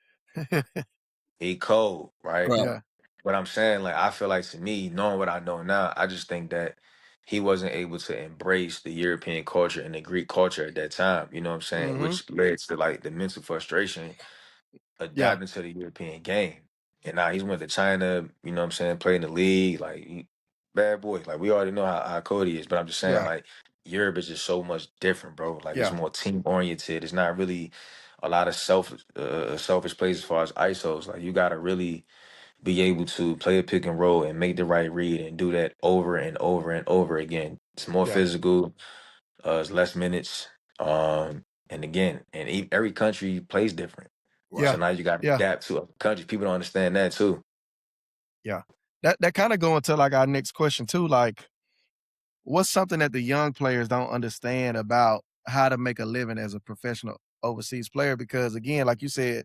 He cold, right? Right. yeah, But I'm saying, like, I feel like to me, knowing what I know now, I just think that he wasn't able to embrace the European culture and the Greek culture at that time. You know what I'm saying? mhm. Which led to like the mental frustration Yeah, adapting to the European game. And now he's went to China, you know what I'm saying, playing the league, like bad boy. Like we already know how cold he is, but I'm just saying yeah, like Europe is just so much different, bro. Like it's yeah, more team oriented. It's not really a lot of selfish plays as far as ISOs. Like you gotta really be able to play a pick and roll and make the right read and do that over and over and over again. It's more yeah, physical, it's less minutes. And again, and every country plays different. Right. So yeah, now you got to yeah, adapt to a country. People don't understand that too. yeah. That kinda go into, like, our next question too, like, what's something that the young players don't understand about how to make a living as a professional overseas player? Because again, like you said,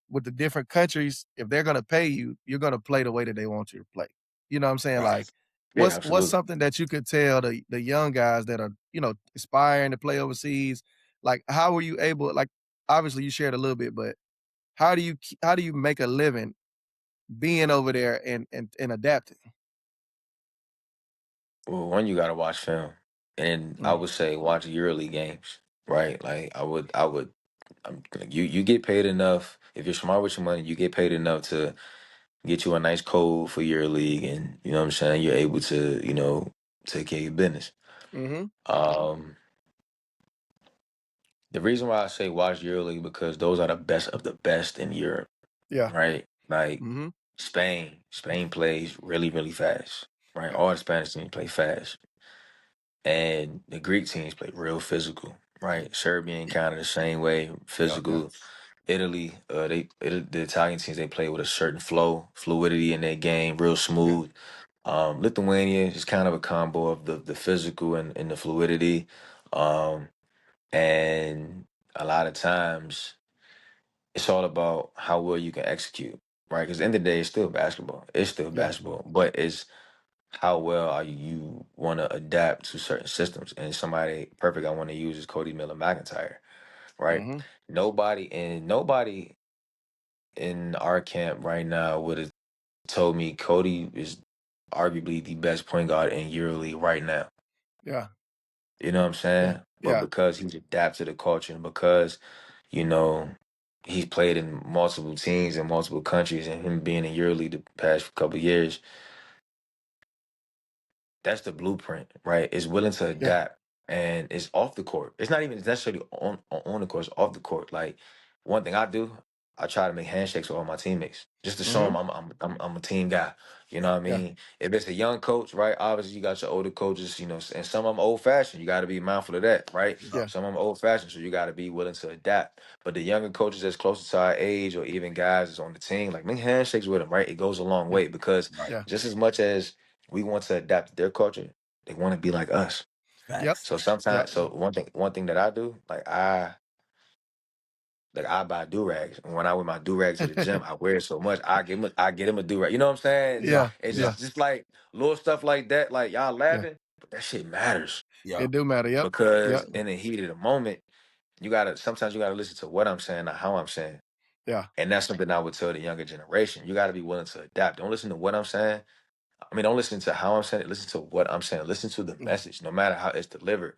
with the different countries, if they're gonna pay you, you're gonna play the way that they want you to play. You know what I'm saying? Right. Like, Yeah, what's absolutely. something that you could tell the young guys that are, aspiring to play overseas? Like, how were you able, like, obviously you shared a little bit, but how do you make a living being over there and adapting? Well, one, you got to watch film, and I Mm, would say watch EuroLeague games. Right? Like I would. Like, you get paid enough if you're smart with your money. You get paid enough to get you a nice code for EuroLeague, and you know what I'm saying. You're able to, take care of your business. Mm-hmm. Um, the reason why I say watch EuroLeague because those are the best of the best in Europe, Yeah. right? Like Mm-hmm. Spain plays really, really fast, right? Yeah. All the Spanish teams play fast, and the Greek teams play real physical, right? Serbia kind of the same way, Yeah. Yeah. physical. Italy, the Italian teams they play with a certain fluidity in their game, real Yeah. smooth. Lithuania is kind of a combo of the physical and the fluidity. Um, and a lot of times it's all about how well you can execute, right? Because at the end of the day, it's still basketball. It's still Yeah. basketball, but it's how well are you want to adapt to certain systems. And somebody perfect I want to use is Cody Miller McIntyre, right? Mm-hmm. Nobody in our camp right now would have told me Cody is arguably the best point guard in EuroLeague right now. Yeah. You know what I'm Yeah. saying? But Yeah. because he's adapted to the culture and because, you know, he's played in multiple teams in multiple countries and him being in EuroLeague the past couple of years, that's the blueprint, right? Is willing to Yeah. adapt and it's off the court. It's not even necessarily on the court, it's off the court. Like one thing I do, I try to make handshakes with all my teammates just to show Mm-hmm. them I'm a team guy. You know what I Yeah. mean? If it's a young coach, right? Obviously you got your older coaches, you know, and some of them old fashioned. You got to be mindful of that, right? Yeah. Yeah. Some of them old fashioned, so you got to be willing to adapt. But the younger coaches that's closer to our age, or even guys that's on the team, like make handshakes with them, right? It goes a long Yeah. way because Right. Yeah. just as much as we want to adapt to their culture, they want to be like us. Yep. Facts. So Yep. sometimes, so one thing that I do, like I buy do rags. And when I wear my do rag to the gym, I wear it so much. I get him a do rag. You know what I'm saying? Yeah. Yeah. It's Yeah. just like little stuff like that. Like y'all Yeah. laughing, but that shit matters Yeah. It do matter. Yep. because Yep. in the heat of the moment, sometimes you gotta listen to what I'm saying, not how I'm saying. Yeah. And that's something I would tell the younger generation. You got to be willing to adapt. Don't listen to what I'm saying. I mean, don't listen to how I'm saying it. Listen to what I'm saying. Listen to the Mm. message, no matter how it's delivered.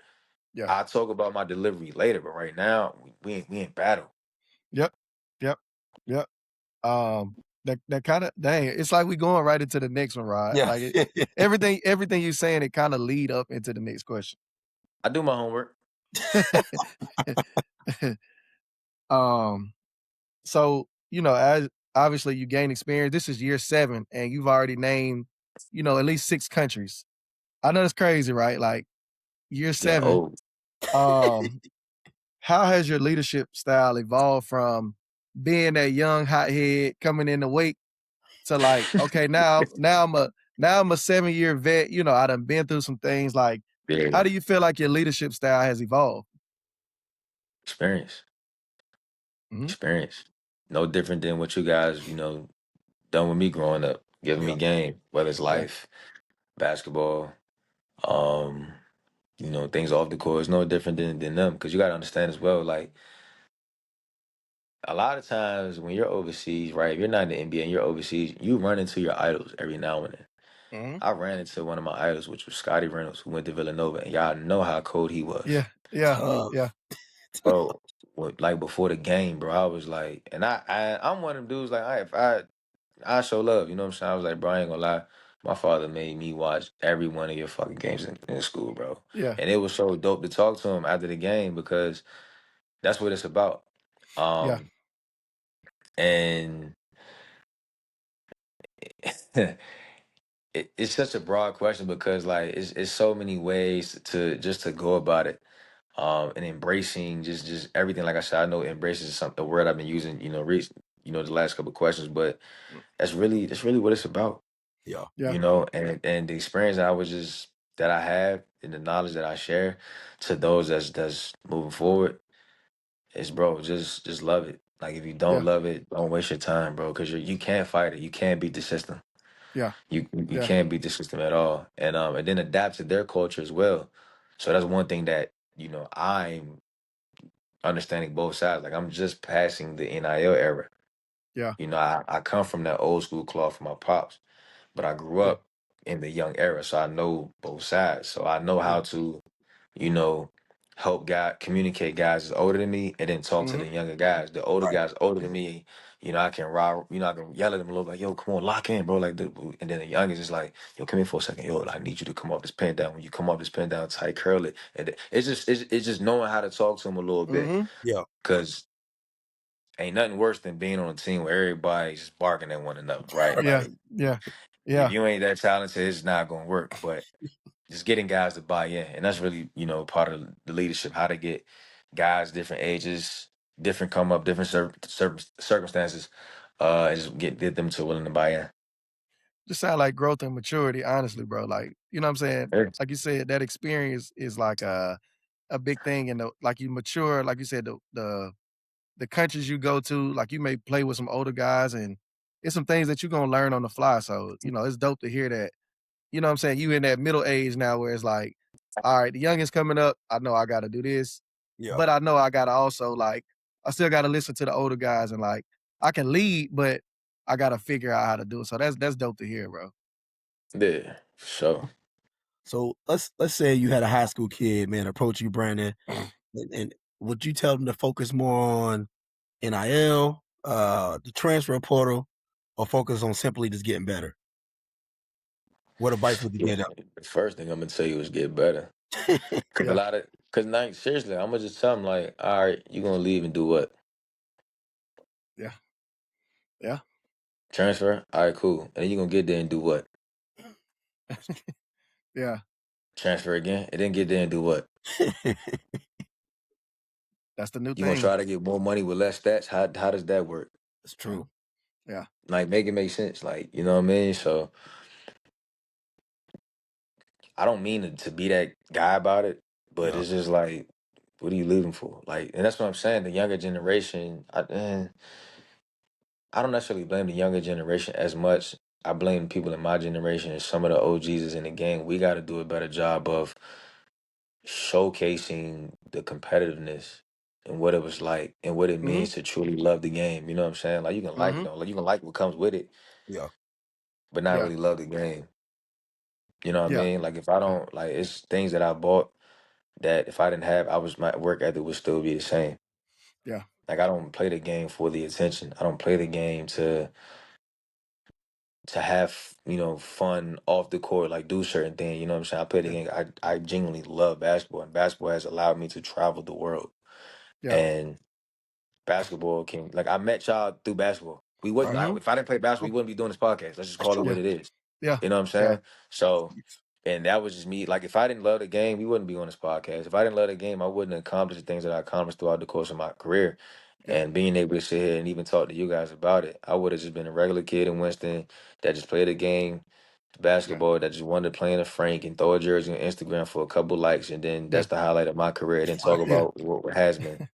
Yeah. I'll talk about my delivery later, but right now we in battle. Yep. Yep. Yep. That kind of dang. It's like we going right into the next one, right? Yeah. Like everything you saying, it kind of lead up into the next question. I do my homework. um. So as obviously you gain experience. This is year 7, and you've already named, at least 6 countries. I know it's crazy, right? Like year Yeah. 7. Oh, Um. How has your leadership style evolved from being that young hothead coming in the wake to like, okay, now I'm a 7-year vet. I done been through some things. Like, how yeah. do you feel like your leadership style has evolved? Experience. Mhm. Experience. No different than what you guys, done with me growing up, giving me Yeah. game, whether it's Yeah, life, basketball, um, things off the court. It's no different than them. Because you gotta understand as well, like a lot of times when you're overseas, right? If you're not in the NBA and you're overseas, you run into your idols every now and then. mhm. I ran into one of my idols, which was Scotty Reynolds, who went to Villanova, and y'all know how cold he was. Yeah, yeah, yeah, Tough. Bro, like before the game, bro, I was like, and I'm one of them dudes like, if I show love, you know what I'm saying? I was like, bro, I ain't gonna lie, my father made me watch every one of your fucking games in school, bro, yeah, and it was so dope to talk to him after the game because that's what it's about. yeah, Um, and it's such a broad question because like it's so many ways to go about it. And embracing just everything. Like I said, I know embracing is a word I've been using, the last couple of questions, but mm, that's really what it's about, Yeah. yeah, and the experience that I have and the knowledge that I share to those that's moving forward is, bro, just love it. Like if you don't yeah, love it, don't waste your time, bro, because you can't fight it. You can't beat the system. yeah, You yeah, can't beat the system at all, and then adapt to their culture as well. So that's one thing that I'm understanding both sides. Like I'm just passing the NIL era. yeah, I come from that old school cloth from my pops, but I grew yeah, up in the young era, so I know both sides. So I know yeah, how to, you know, help communicate guys that's older than me, and then talk to mhm, the younger guys. The older Right. guys older than me, I can I can yell at them a little like, yo, come on, lock in, bro. Like, and then the youngest is like, yo, come here for a second, yo, I need you to come off this pen down. When you come off this pen down, tight curl it, and it's just knowing how to talk to them a little bit, Mm-hmm. Yeah. because ain't nothing worse than being on a team where everybody's just barking at one another, right? Yeah. Like, Yeah. if Yeah. you ain't that talented, it's not gonna work. But just getting guys to buy in, and that's really part of the leadership. How to get guys different ages, different come up, different circumstances, and just get them to willing to buy in. Just sound like growth and maturity, honestly, bro. Like, you know what I'm saying? Yeah. Like you said, that experience is like a big thing, and like you mature, like you said, the countries you go to, like you may play with some older guys, and it's some things that you're gonna learn on the fly. So, it's dope to hear that. You know what I'm saying? You in that middle age now where it's like, all right, the youngest coming up, I know I gotta do this, Yeah. but I know I gotta also like I still gotta listen to the older guys and like I can lead, but I gotta figure out how to do it. So that's dope to hear, bro. Yeah, for sure. So let's say you had a high school kid, man, approach you, Brandon, and would you tell them to focus more on NIL, the transfer portal, or focus on simply just getting better? What advice would you Yeah, give them? the first thing I'm gonna tell you is get better. Cause Yeah, like seriously, I'm gonna just tell them like, all right, you gonna leave and do what? yeah, yeah, Transfer? All right, cool. And then you gonna get there and do what? yeah. Transfer again, and then get there and do what? That's the new You gonna thing. try to get more money with less stats? How does that work? It's true. Yeah. Like, make it make sense. Like, you know what I mean? So I don't mean to be that guy about it, but Yeah. it's just like, what are you leaving for? Like, and that's what I'm saying. The younger generation, I don't necessarily blame the younger generation as much. I blame people in my generation and some of the OGs in the game. We got to do a better job of showcasing the competitiveness and what it was like and what it Mm-hmm. means to truly love the game. You know what I'm saying? Like, you can like it, Mm-hmm. though. Like, you can like what comes with it, Yeah. but not Yeah. really love the game. You know what I Yeah. mean? Like, if I Yeah. don't like, it's things that I bought that if I didn't have, my work ethic would still be the same. Yeah. Like, I don't play the game for the attention. I don't play the game to have fun off the court, like do certain things. You know what I'm saying? I play the Yeah. game. I genuinely love basketball, and basketball has allowed me to travel the world. Yeah. And basketball can like I met y'all through basketball. We wouldn't Right. Mm-hmm. if I didn't play basketball, we True. wouldn't be doing this podcast. Let's just That's call it true. what Yeah. it is. Yeah. You know what I'm Yeah. saying? So, and that was just me. Like, if I didn't love the game, we wouldn't be on this podcast. If I didn't love the game, I wouldn't accomplish the things that I accomplished throughout the course of my career. Yeah. And being able to sit here and even talk to you guys about it, I would have just been a regular kid in Winston that just played the game, Yeah. basketball, that just wanted to play in a Frank and throw a jersey on Instagram for a couple likes, and then Yeah. that's the highlight of my career. I didn't talk Right. Yeah. about what has been.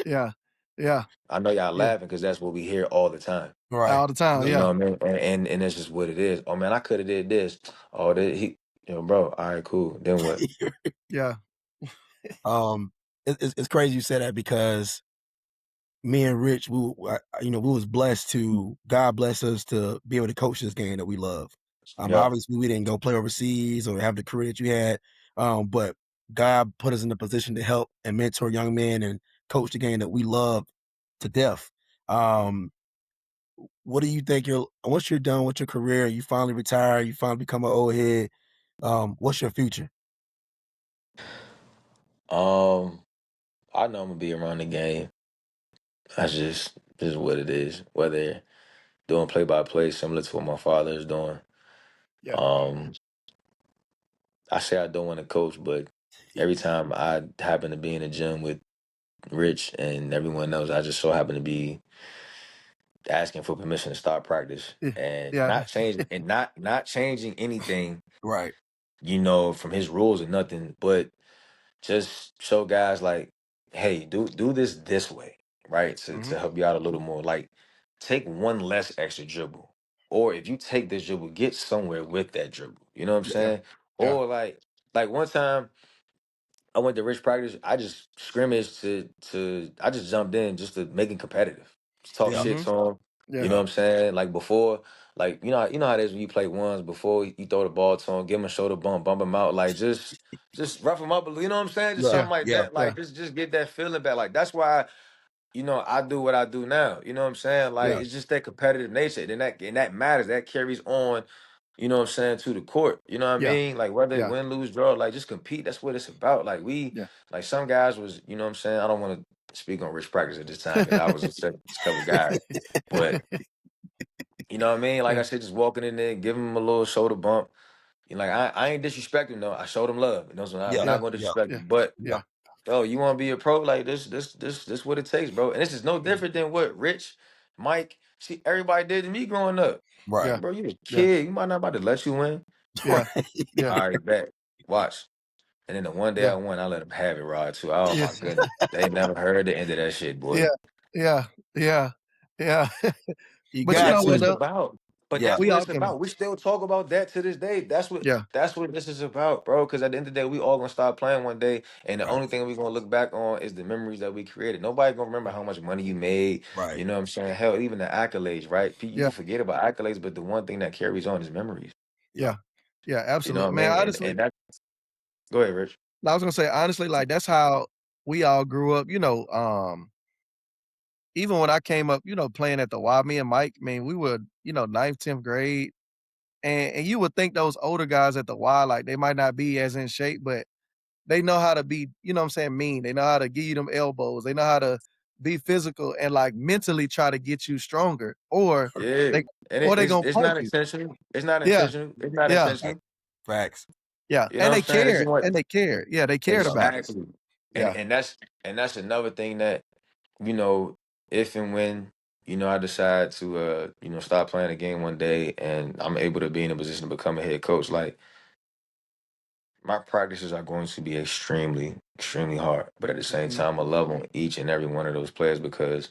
Yeah. Yeah. I know y'all Yeah. laughing because that's what we hear all the time. Right. All the time. You Absolutely. Yeah. know what I mean? And that's just what it is. Oh man, I could have did this. Oh, bro. All right, cool. Then what? Yeah. um, it's crazy you said that because me and Rich, we was blessed to God bless us to be able to coach this game that we love. Yep. Obviously we didn't go play overseas or have the career that you had, but God put us in a position to help and mentor young men and coach the game that we love to death. Um, what do you think once you're done with your career, you finally retire, you finally become an old head, what's your future? Um, I know I'm gonna be around the game. That's just what it is. Whether doing play by play similar to what my father is doing. Yeah. Um, I say I don't want to coach, but every time I happen to be in the gym with Rich and everyone else, I just so happen to be asking for permission to start practice Yeah. and Yeah. not changing and not changing anything, Right. from his rules or nothing, but just show guys like, hey, do this way, right? To Mm-hmm. help you out a little more. Like, take one less extra dribble. Or if you take this dribble, get somewhere with that dribble. You know what I'm Yeah. saying? Yeah. Or like one time I went to Rich practice. I just scrimmaged to I just jumped in just to make it competitive. Just talk Yeah. shit Mm-hmm. to him. You Yeah. know Yeah. what I'm saying? Like before, like you know how it is when you play ones before you throw the ball to him, give him a shoulder bump him out, like just rough him up. You know what I'm saying? Just Yeah. Yeah. something like Yeah. that. Yeah. Like just get that feeling back. Like that's why I do what I do now. You know what I'm saying? Like Yeah, it's just that competitive nature. And that matters. That carries on, to the court. You know what I yeah, mean? Like whether it yeah, win, lose, draw, like just compete. That's what it's about. yeah. Like some guys was, you know what I'm saying? I don't want to speak on rich practice at this time because I was a couple guys. But you know what I mean? Like Yeah, I said, just walking in there, giving them a little shoulder bump. Like I ain't disrespecting though. I showed them love. So I'm Yeah, not yeah, gonna yeah, disrespect yeah, them. But yeah. yeah, yo, you want to be a pro? Like this what it takes, bro. And this is no yeah, different than what Rich, Mike, see everybody did to me growing up. Right. yeah, Like, bro, you a yeah, kid. You might not about to let you win. yeah, Right. yeah, All right, bet. Watch. And then the one day I yeah, won, I let them have it, Rod, too. Oh yeah, my goodness. They never heard the end of that shit, yeah, boy. yeah, yeah, yeah. You But But you got know that's what what it's to. though? about. But Yeah. that's We what all it's can. about. We still talk about that to this day. Yeah, That's what this is about, bro. Because at the end of the day, we all gonna stop playing one day, and the Right. only thing we gonna look back on is the memories that we created. Nobody gonna remember yeah, how much money you made. Right. You know what I'm saying? Hell, even the accolades, right? You yeah, can forget about accolades, but the one thing that carries on is memories. Yeah. yeah, yeah. You know what Absolutely, I man. mean? Honestly, And that. Go ahead, Rich. I was gonna say honestly, like that's how we all grew up. Even when I came up, playing at the Y, me and Mike, man, we were, ninth, 10th grade. And you would think those older guys at the Y, like they might not be as in shape, but they know how to be, what I'm saying, mean. They know how to give you them elbows. They know how to be physical and like mentally try to get you stronger. Or Yeah, they and or they it's gonna it's punch not you. intentional. It's not Yeah, intentional. It's not yeah, Fact- intentional. Facts. yeah. You know And what I'm they saying? It's cared. just what And they cared. Yeah, they cared about us. exactly. And Yeah, and that's and that's another thing that you know, if and when, I decide to stop playing the game one day and I'm able to be in a position to become a head coach, like my practices are going to be extremely, extremely hard. But at the same mhm, time, I love on each and every one of those players because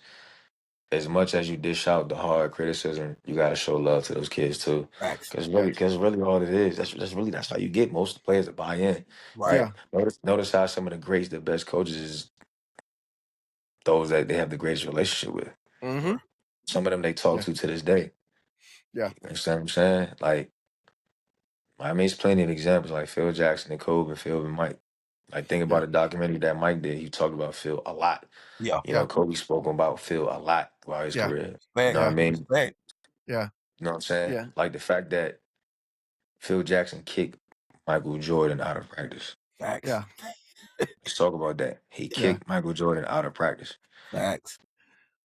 as much as you dish out the hard criticism, you gotta show love to those kids too. Facts. Cause really all it is. That's how you get most of the players to buy in. Right. yeah, Like notice how some of the greats, the best coaches is those that they have the greatest relationship with. mhm, Right. Some of them they talk yeah, to this day. yeah, You understand what I'm saying? Like, I mean, it's plenty of examples like Phil Jackson and Kobe and Phil and Mike. Like, think yeah, about a documentary that Mike did. He talked about Phil a lot. Yeah. yeah, Kobe spoke about Phil a lot throughout his yeah, career. You know Respect. what I yeah, mean? Respect. yeah, You know what I'm saying? yeah, Like the fact that Phil Jackson kicked Michael Jordan out of practice. Facts. yeah, Let's talk about that. He yeah, kicked Michael Jordan out of practice. Facts.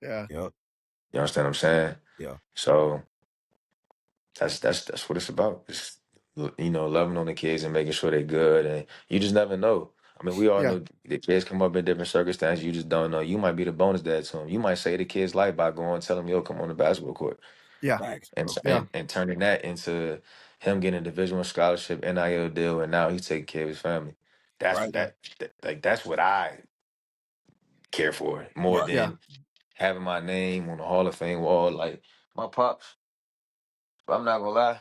yeah, Yep. You understand what I'm saying? Yeah. So that's what it's about. Just loving on the kids and making sure they're good, and you just never know. I mean, we all yeah, know the kids come up in different circumstances. You just don't know. You might be the bonus dad to them. You might save the kid's life by going and telling him, "Yo, come on the basketball court," yeah, Facts, and bro. yeah, and turning that into him getting a Division I scholarship, NIL deal, and now he's taking care of his family. That's Right. yeah, like that's what I care for more Right. yeah, than having my name on the Hall of Fame wall. Like my pops, but I'm not gonna lie.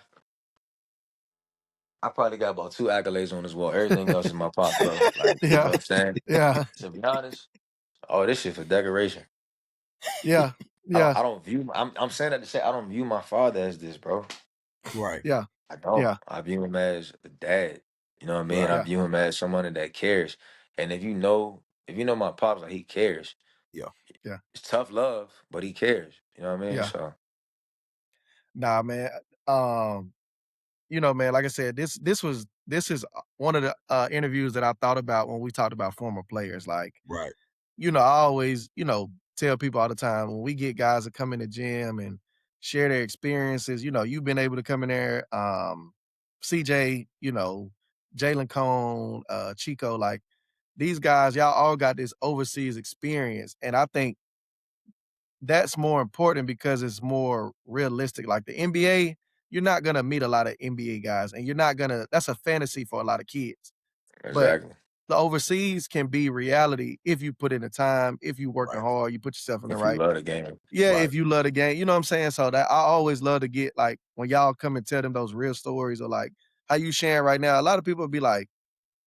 I probably got about two accolades on this wall. Everything else is my pops, bro. Like, you know yeah, what I'm saying? yeah, To be honest, oh, this shit for decoration. yeah, yeah, I don't view. I'm saying that to say I don't view my father as this, bro. Right. yeah, I don't. yeah, I view him as a dad. You know what I mean? Right. I yeah, view him as someone that cares. And if you know my pops, like he cares. Yeah. yeah, It's tough love, but he cares. You know what I mean? yeah. So Nah, man. Um, man, like I said, this is one of the interviews that I thought about when we talked about former players. Like, Right. I always, tell people all the time when we get guys that come in the gym and share their experiences, you've been able to come in there, CJ, Jalen Cone, Chico, like these guys, y'all all got this overseas experience. And I think that's more important because it's more realistic. Like the NBA, you're not gonna meet a lot of NBA guys, and you're not gonna. That's a fantasy for a lot of kids. But exactly. the overseas can be reality if you put in the time, if you working Right. hard, you put yourself in the If you right. love the game. Yeah, Right. if you love the game, you know what I'm saying. So that I always love to get like when y'all come and tell them those real stories or like how you sharing right now. A lot of people be like,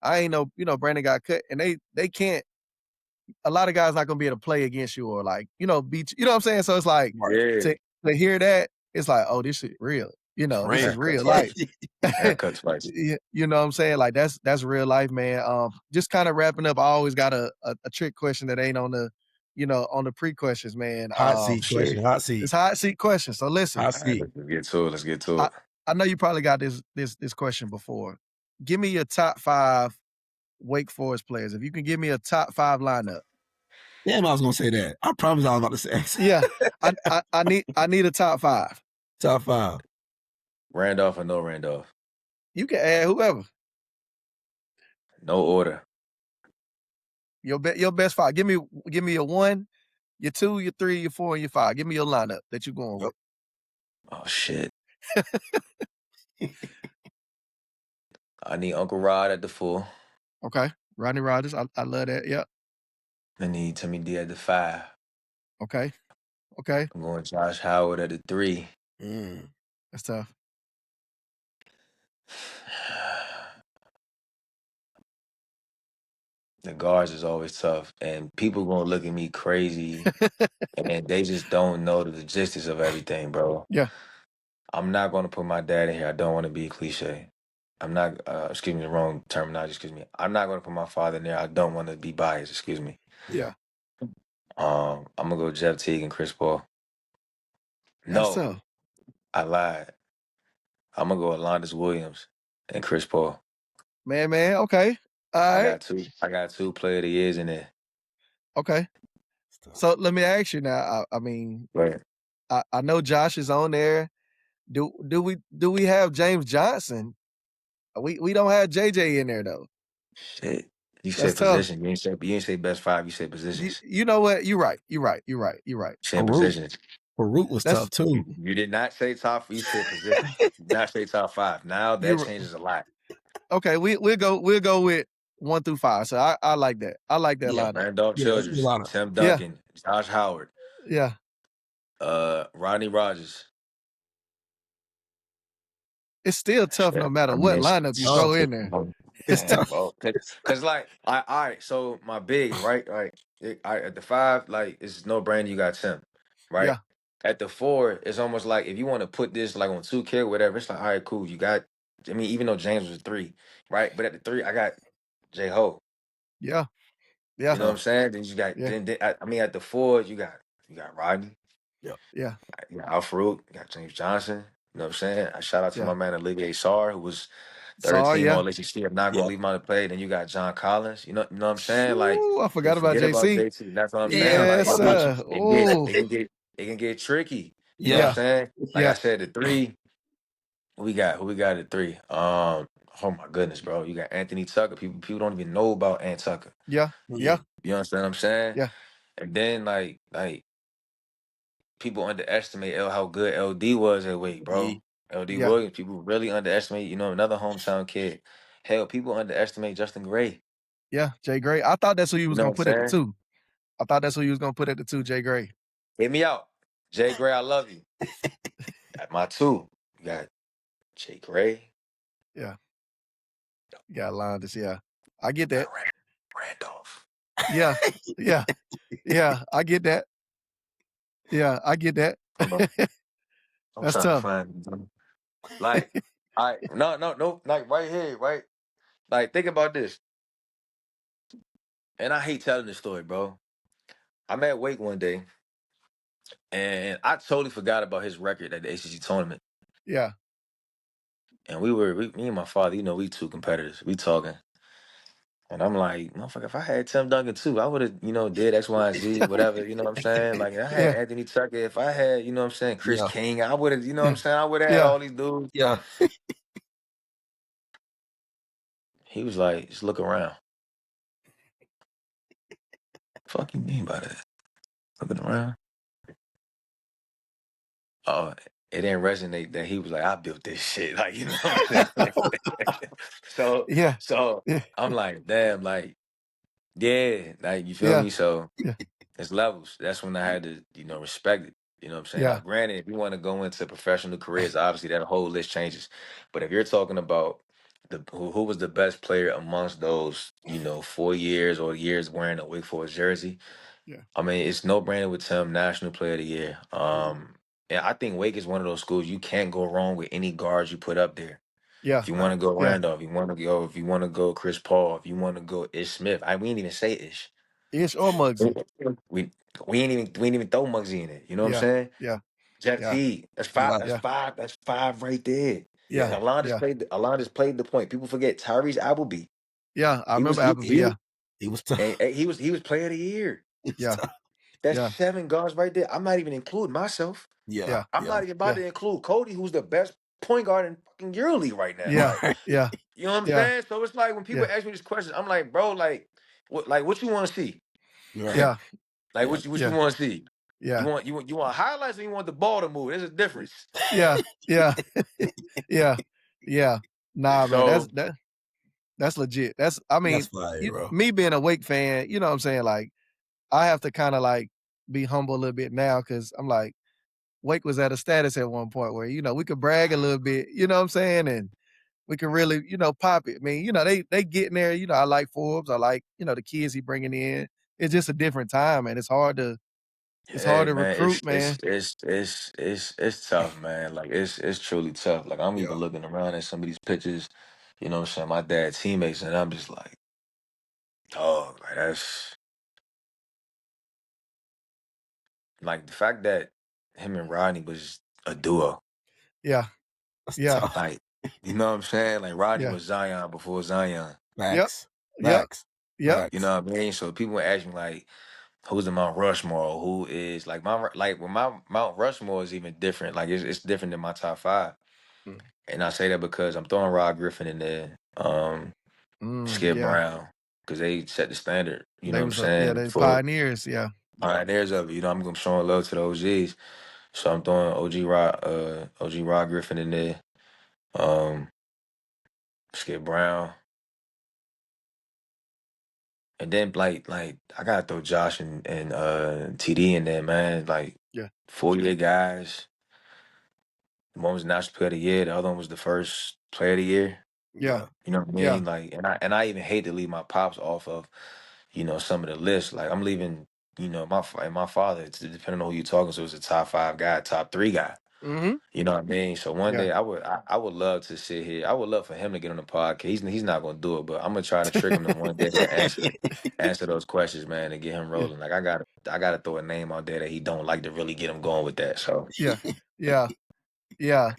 I ain't know, Brandon got cut, and they can't a lot of guys not gonna be able to play against you or like, beat you. You know what I'm saying? So it's like Right. Yeah. to hear that, it's like, oh, this shit real. This is Friend. That cuts real spicy. life. That cuts spicy. You know what I'm saying? Like that's real life, man. Just kind of wrapping up. I always got a trick question that ain't on the, on the pre-questions, man. Hot seat question. Shit. Hot seat. It's hot seat questions. So listen, Hot All right, seat. let's get to it. Let's get to I, it. I know you probably got this question before. Give me your top 5 Wake Forest players. If you can give me a top 5 lineup. Damn, I was gonna say that. I promise I was about to say. Yeah, I need a top 5. Top 5. Randolph or no Randolph? You can add whoever. No order. Your best 5. Give me your 1, your 2, your 3, your 4, and your 5. Give me your lineup that you're going with. Oh shit. I need Uncle Rod at the 4. Okay, Rodney Rogers. I love that. Yep. I need Timmy D at the 5. Okay. I'm going Josh Howard at the 3. That's tough. The guards is always tough, and people gonna look at me crazy, and they just don't know the logistics of everything, bro. Yeah. I'm not gonna put my dad in here. I don't want to be cliche. I'm not. Excuse me, the wrong terminology. Excuse me. I'm not gonna put my father in there. I don't want to be biased. Excuse me. Yeah. I'm gonna go Jeff Teague and Chris Paul. That's No, tough. I lied. I'm gonna go Alondas Williams and Chris Paul. Man. Okay. All right. I got two player of the years in there. Okay. So let me ask you now. I mean, Right. I know Josh is on there. Do we have James Johnson? We don't have JJ in there though. Shit. You That's said tough. position. You ain't say best 5. You said positions. You know what? You're right. You Saying Farouk. positions. Farouk was That's tough too. You did not say top. You said positions. You did not say top 5. Now that you're changes a lot. okay. We'll go with 1 through 5. So I like that. I like that Yeah. lineup. Randolph Yeah, that's a Childress, lot of. Tim Yeah. Duncan, Josh Howard, Yeah. Rodney Rogers. It's still tough no Shit. matter I mean, what lineup you tough. throw in there. It's Man, tough. bro. Cause like, all right. So my bigs, right? At the 5, like it's no brainer. You got Tim, right? Yeah. At the 4, it's almost like if you want to put this like on 2K or whatever, it's like, all right, cool. You got. I mean, even though James was 3, right? But at the 3, I got J Ho. Yeah. You Yeah. know what I'm saying? Then you got Yeah. I mean at the 4, you got Rodney, Yeah. you got Al Farouk, you got James Johnson. You know what I'm saying? I shout out to Yeah. my man Olivier Sarr, who was third Sorry. team Yeah. all ACC. I'm not gonna Yep. leave him out of play. Then you got John Collins. You know what I'm saying? Like Ooh, I you forgot about forget about JC. JT. That's what I'm saying. Damn. Like Yes, Fuck with you. sir. Oh. it can get tricky. You know what I'm Yeah. Yeah. saying? Like I Yeah. said, the 3, who we got at 3? Oh my goodness, bro. You got Anthony Tucker. People don't even know about Ant Tucker. Yeah. Yeah. You understand what I'm saying? Yeah. And then like people underestimate how good LD was at weight, Yeah. bro. LD Yeah. Williams. People really underestimate, another hometown kid. Hell, people underestimate Justin Gray. Yeah. Jay Gray. I thought that's who you You was know what gonna I'm put at the saying? 2. I thought that's who you was gonna put at the 2, Jay Gray. Hit me out. Jay Gray, I love you. At my 2, you got Jay Gray. Yeah. You got Londas. Yeah. I get You got that. Randolph. Yeah. Yeah. Yeah. I get that. Yeah. I get that. Hold on. I'm That's trying to tough. find like no, like right here, right? Like think about this. And I hate telling this story, bro. I'm at Wake one day, and I totally forgot about his record at the ACC tournament. Yeah. And me and my father, we two competitors. We talking. And I'm like, motherfucker, if I had Tim Duncan too, I would have, did X, Y, and Z, whatever, you know what I'm saying? Like, I had Yeah. Anthony Tucker. If I had, you know what I'm saying, Chris Yeah. King, I would have, you know what I'm Yeah. saying? I would have had Yeah. all these dudes. Yeah. He was like, just look around. Fuck you mean by that? Looking around? Oh, it didn't resonate that he was like, I built this shit. Like, you know what I'm saying? so, Yeah. so Yeah. I'm like, damn, like, yeah, like, you feel Yeah. me? So Yeah. it's levels. That's when I had to, respect it. You know what I'm saying? Now, Yeah. granted, if you want to go into professional careers, obviously that whole list changes. But if you're talking about who was the best player amongst those, 4 years or years wearing a Wake Forest jersey, Yeah. I mean, it's no brainer with Tim, National Player of the Year. And I think Wake is one of those schools you can't go wrong with any guards you put up there. Yeah. If you want to go Yeah. Randolph, if you want to go Chris Paul, if you want to go Ish Smith, we didn't even say Ish. Ish or Muggsy. We we ain't even throw Muggsy in it. You know what I'm Yeah, saying? yeah, Jeff yeah, T. That's He five. left. That's yeah, five. That's five right there. yeah, Yeah. And yeah, Alon just played the point. People forget Tyrese Appleby. yeah. I He was remember he Appleby. he was Yeah, He was tough. and he was player of the year. He was yeah, tough. That's yeah, 7 guards right there. I'm not even including myself. Yeah. yeah, I'm Yeah. not even about yeah, to include Cody, who's the best point guard in fucking EuroLeague right now. yeah, Like, Right. yeah, you know what I'm yeah, saying? So it's like when people yeah, ask me this question, I'm like, bro, what you want to see? Right. yeah, Like, Yeah. what you yeah, want to see? You yeah, want you want highlights, or you want the ball to move? There's a difference. yeah, yeah, yeah, yeah. Nah, man, So that's legit. That's I That's mean, fire, bro. me being a Wake fan, you know what I'm saying? Like, I have to kind of like be humble a little bit now because I'm like, Wake was at a status at one point where, we could brag a little bit, you know what I'm saying? And we can really, pop it. I mean, they getting there, I like Forbes. I like, the kids he bringing in. It's just a different time, man. It's yeah, hard to man, recruit, man. it's tough, man. Like it's truly tough. Like I'm Yeah. even looking around at some of these pictures, you know what I'm saying, my dad's teammates, and I'm just like, dog, like that's like the fact that him and Rodney was a duo. Yeah, That's yeah, tough. Like, you know what I'm saying? Like Rodney yeah. was Zion before Zion. Yep, Facts. yep, Facts. yep. You Facts. know what I mean? So people ask me like, who's in Mount Rushmore? Who is like my Mount Rushmore is even different. Like it's different than my top five. Mm. And I say that because I'm throwing Rod Griffin in there, Skip Yeah. Brown, because they set the standard. You know They what I'm was saying? they For pioneers. Yeah, Yeah. pioneers of it. You know, I'm showing love to the OGs. So I'm throwing OG Rod Griffin in there, um, Skip Brown. And then like I gotta throw Josh and TD in there, man. Like yeah, 4-year guys. One was National Player of the Year, the other one was the first Player of the Year. yeah, Yeah. You know what I yeah. mean? Like, and I even hate to leave my pops off of, some of the lists. Like I'm leaving, my father. It's depending on who you're talking to, is a top 5 guy, top 3 guy. Mm-hmm. You know what I mean? So one Yeah. day I would love to sit here. I would love for him to get on the podcast. He's not gonna do it, but I'm gonna try to trick him to one day to answer those questions, man, and get him Yeah, rolling. Like I gotta throw a name out there that he don't like to really get him going with that. So yeah, yeah, yeah.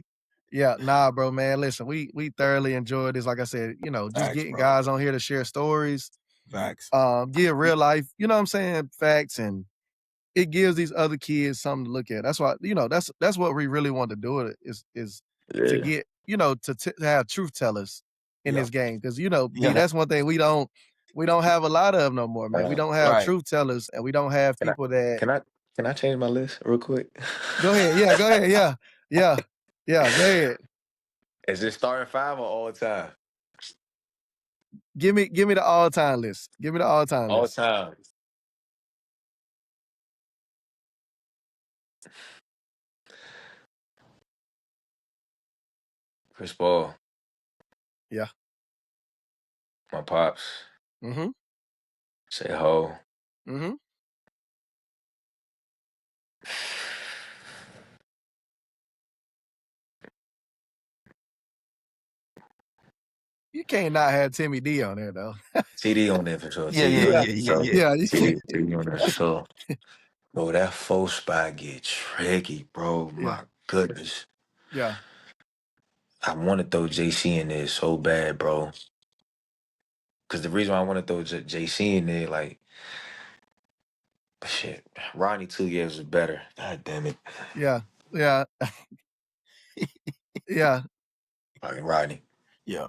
Yeah, nah, bro, man. Listen, we thoroughly enjoyed this. Like I said, just Facts, getting bro. guys on here to share stories, Facts. give real life, you know what I'm saying, facts, and it gives these other kids something to look at. That's why, that's what we really want to do it is to yeah, get, to have truth tellers in Yeah. this game. Cause B, Yeah. that's one thing we don't have a lot of no more, man. We uh, don't have Right. truth tellers and we don't have can I people that can I can I change my list real quick? go ahead. Yeah, go ahead. Yeah. Yeah. Yeah. Go ahead. Is it starting 5 or all time? Give me the all time list. Give me the all time All list. time. Chris Paul, Yeah. my pops, Mm-hmm. say ho. Mm-hmm. You can't not have Timmy D on there though. TD on there for sure. Yeah. TD Yeah. on Yeah. there Yeah. for Yeah. sure. Yeah. Yeah. You can't. TD on there for sure. Bro, that 4 spot get tricky, bro. Yeah. My goodness. Yeah. I want to throw JC in there so bad, bro. Because the reason why I want to throw JC in there, like, shit, Ronnie 2 years was better. God damn it. Yeah. Yeah. Yeah. Fucking Rodney. Yeah.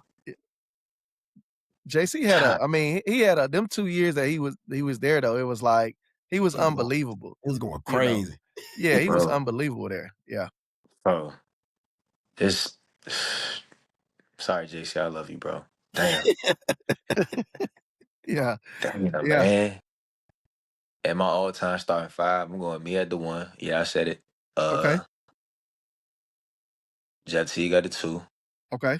JC had I mean, he had them 2 years that he was there though. It was like he was He was going. unbelievable. He was going You know. crazy. Yeah, he was Bro, unbelievable there. Yeah. bro, this. Sorry, JC, I love you, bro. Damn. Yeah. Damn, Yeah. man. At my all-time starting 5, I'm going me at the 1. Yeah, I said it. Okay. Jet T got the 2. Okay.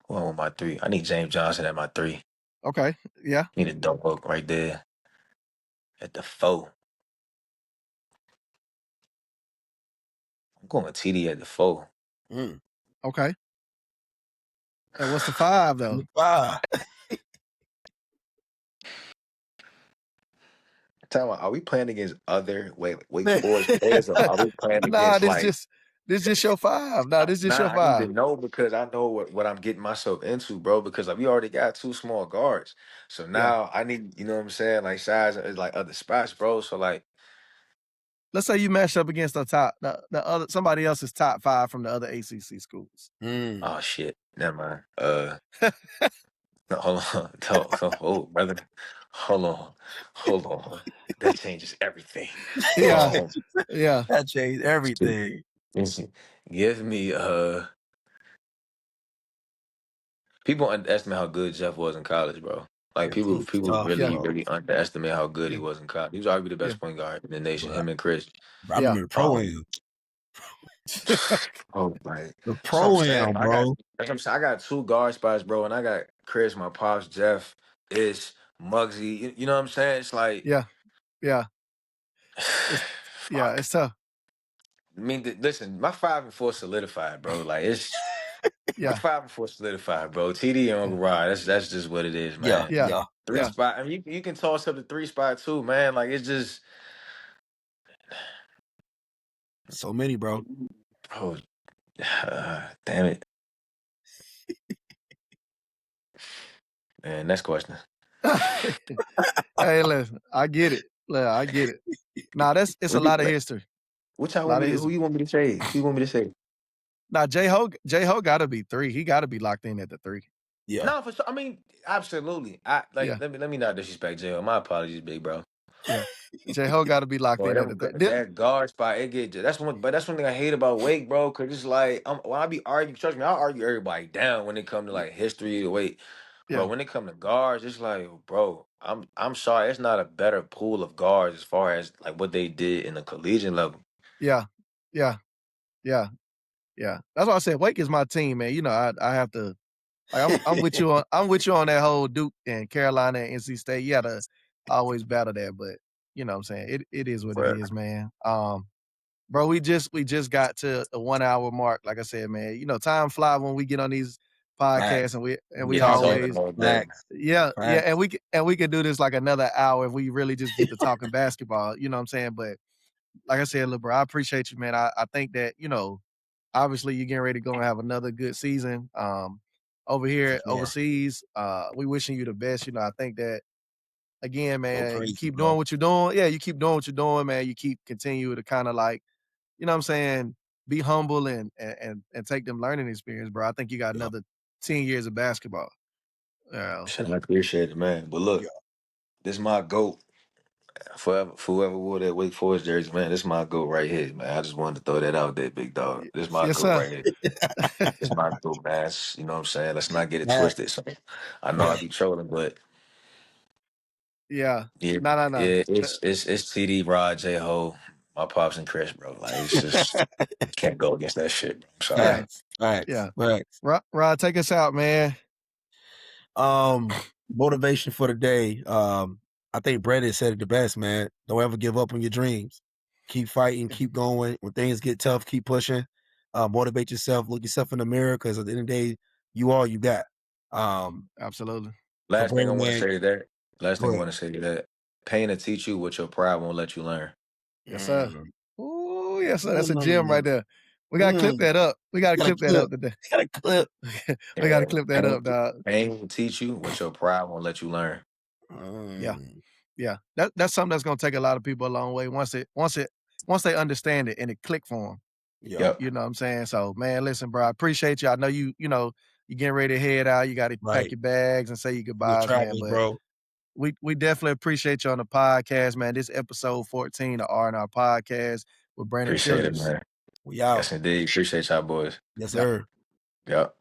Who I want my 3? I need James Johnson at my 3. Okay. Yeah. Need a dope hook right there at the 4. I'm going TD at the 4. Mm. Okay. And what's the 5 though? 5. Tell me, are we playing against other Wake Man. Forest players, or are we playing Nah, against like? this just your 5. Nah, this just your Nah, I need to 5. know because I know what I'm getting myself into, bro. Because like, we already got two small guards, so Yeah. now I need, you know what I'm saying, like size is like other spots, bro. So like, Let's say you match up against the other somebody else's top 5 from the other ACC schools. oh shit, never mind. No, hold on, hold, brother, hold on. That changes everything. Yeah. Um, Yeah. That changed everything. give me people underestimate how good Jeff was in college, bro. Like people, It's people tough, Yeah. really, bro. really underestimate how good he Yeah. was in college. He was arguably the Yeah. best point guard in the nation. But Him and Chris. I Yeah. remember the pro-am. Oh, like The that's what I'm saying. pro-am, bro. That's what I'm saying. I got two guard spots, bro, and I got Chris, my pops, Jeff, Ish, Muggsy. You know what I'm saying? It's like, Yeah. Yeah. It's yeah, fuck. it's tough. I mean, listen, my 5 and 4 solidified, bro. Like it's my Yeah. 5 and 4 solidified, bro. TD and Yeah. Uncle Rod. That's just what it is, Yeah, man. Yeah. yeah, Three yeah. Yeah. spot. I mean, you can toss up the 3 spot too, man. Like it's just, So many, bro. oh, damn it, man. Next question. Hey, listen, I get it. Look, I get it. Nah, it's a What you, lot of history. what y'all A want lot me of to? Who history. you want me to say? Who you want me to say? Now J Ho gotta be 3. He gotta be locked in at the 3. Yeah. No, for sure. I mean, absolutely. I like. Yeah. Let me not disrespect J.O. My apologies, big bro. Yeah. J Ho gotta be locked Boy, in at the 3. that guard spot, it get that's one. But that's one thing I hate about Wake, bro. Cause it's like when I be arguing, trust me, I argue everybody down when it come to like history, the weight. But Yeah. when it come to guards, it's like, bro, I'm sorry, it's not a better pool of guards as far as like what they did in the collegiate level. Yeah. Yeah. Yeah. Yeah. That's why I said Wake is my team, man. You know, I have to like I'm with you on that whole Duke and Carolina and NC State. You gotta always battle that, but you know what I'm saying? It is what it But is, man. Bro, we just got to the 1 hour mark. Like I said, man, you know, time fly when we get on these podcasts Facts. and We we get to talking talking always all day. facts. yeah, Facts. and we can do this like another hour if we really just get to talking basketball, you know what I'm saying? But like I said, look, bro, I appreciate you, man. I think that, you know, obviously you're getting ready to go and have another good season. Over For here sure. overseas, we wishing you the best. You know, I think that again, Go man, you crazy, keep doing bro. what you're doing. Yeah, you keep doing what you're doing, man. You keep continue to kind of like, you know what I'm saying, be humble and take them learning experience, bro. I think you got Yeah. another 10 years of basketball. Shit, I appreciate it, man. But look, Yeah. this is my goat. Forever, whoever wore that Wake Forest jersey, man, this is my goat right here, man. I just wanted to throw that out there, big dog. This is my Yes, goat sir. right here. This is my goat, man. You know what I'm saying? Let's not get it Facts. twisted. So I know I Facts. be trolling, but Yeah. yeah, No. yeah, it's TD, Rod, J Ho, my pops and Chris, bro. Like it's just can't go against that shit, bro. I'm Yeah. sorry. Facts. Facts. Yeah. Facts. Rod, take us out, man. Motivation for the day. I think Brandon said it the best, man. Don't ever give up on your dreams. Keep fighting, Yeah, keep going. When things get tough, keep pushing. Motivate yourself. Look yourself in the mirror, because at the end of the day, you all you got. absolutely. So Last thing I Brandon, want to man, say to that. Last go thing I ahead. want to say to that. Pain to teach you what your pride won't let you learn. Yes, sir. Mm, Oh, yes, sir. That's a gem right mm, there. We gotta clip mm. that up. We gotta Got a clip that clip. up today. Got a clip. We gotta Yeah, clip that up, dog. pain will teach you what your pride won't let you learn. Yeah. Mm, Yeah. That's something that's gonna take a lot of people a long way once they understand it and it click for them. yeah. Yep. You know what I'm saying? So, man, listen, bro, I appreciate you. I know you know, you're getting ready to head out. You got to pack Right. your bags and say your We're goodbyes, man. travelers, But bro. we definitely appreciate you on the podcast, man. This episode 14 of R&R Podcast with Brandon Appreciate it, Childress. man. We out. Yes, indeed. Appreciate y'all boys. Yes, Yeah. sir. Yep.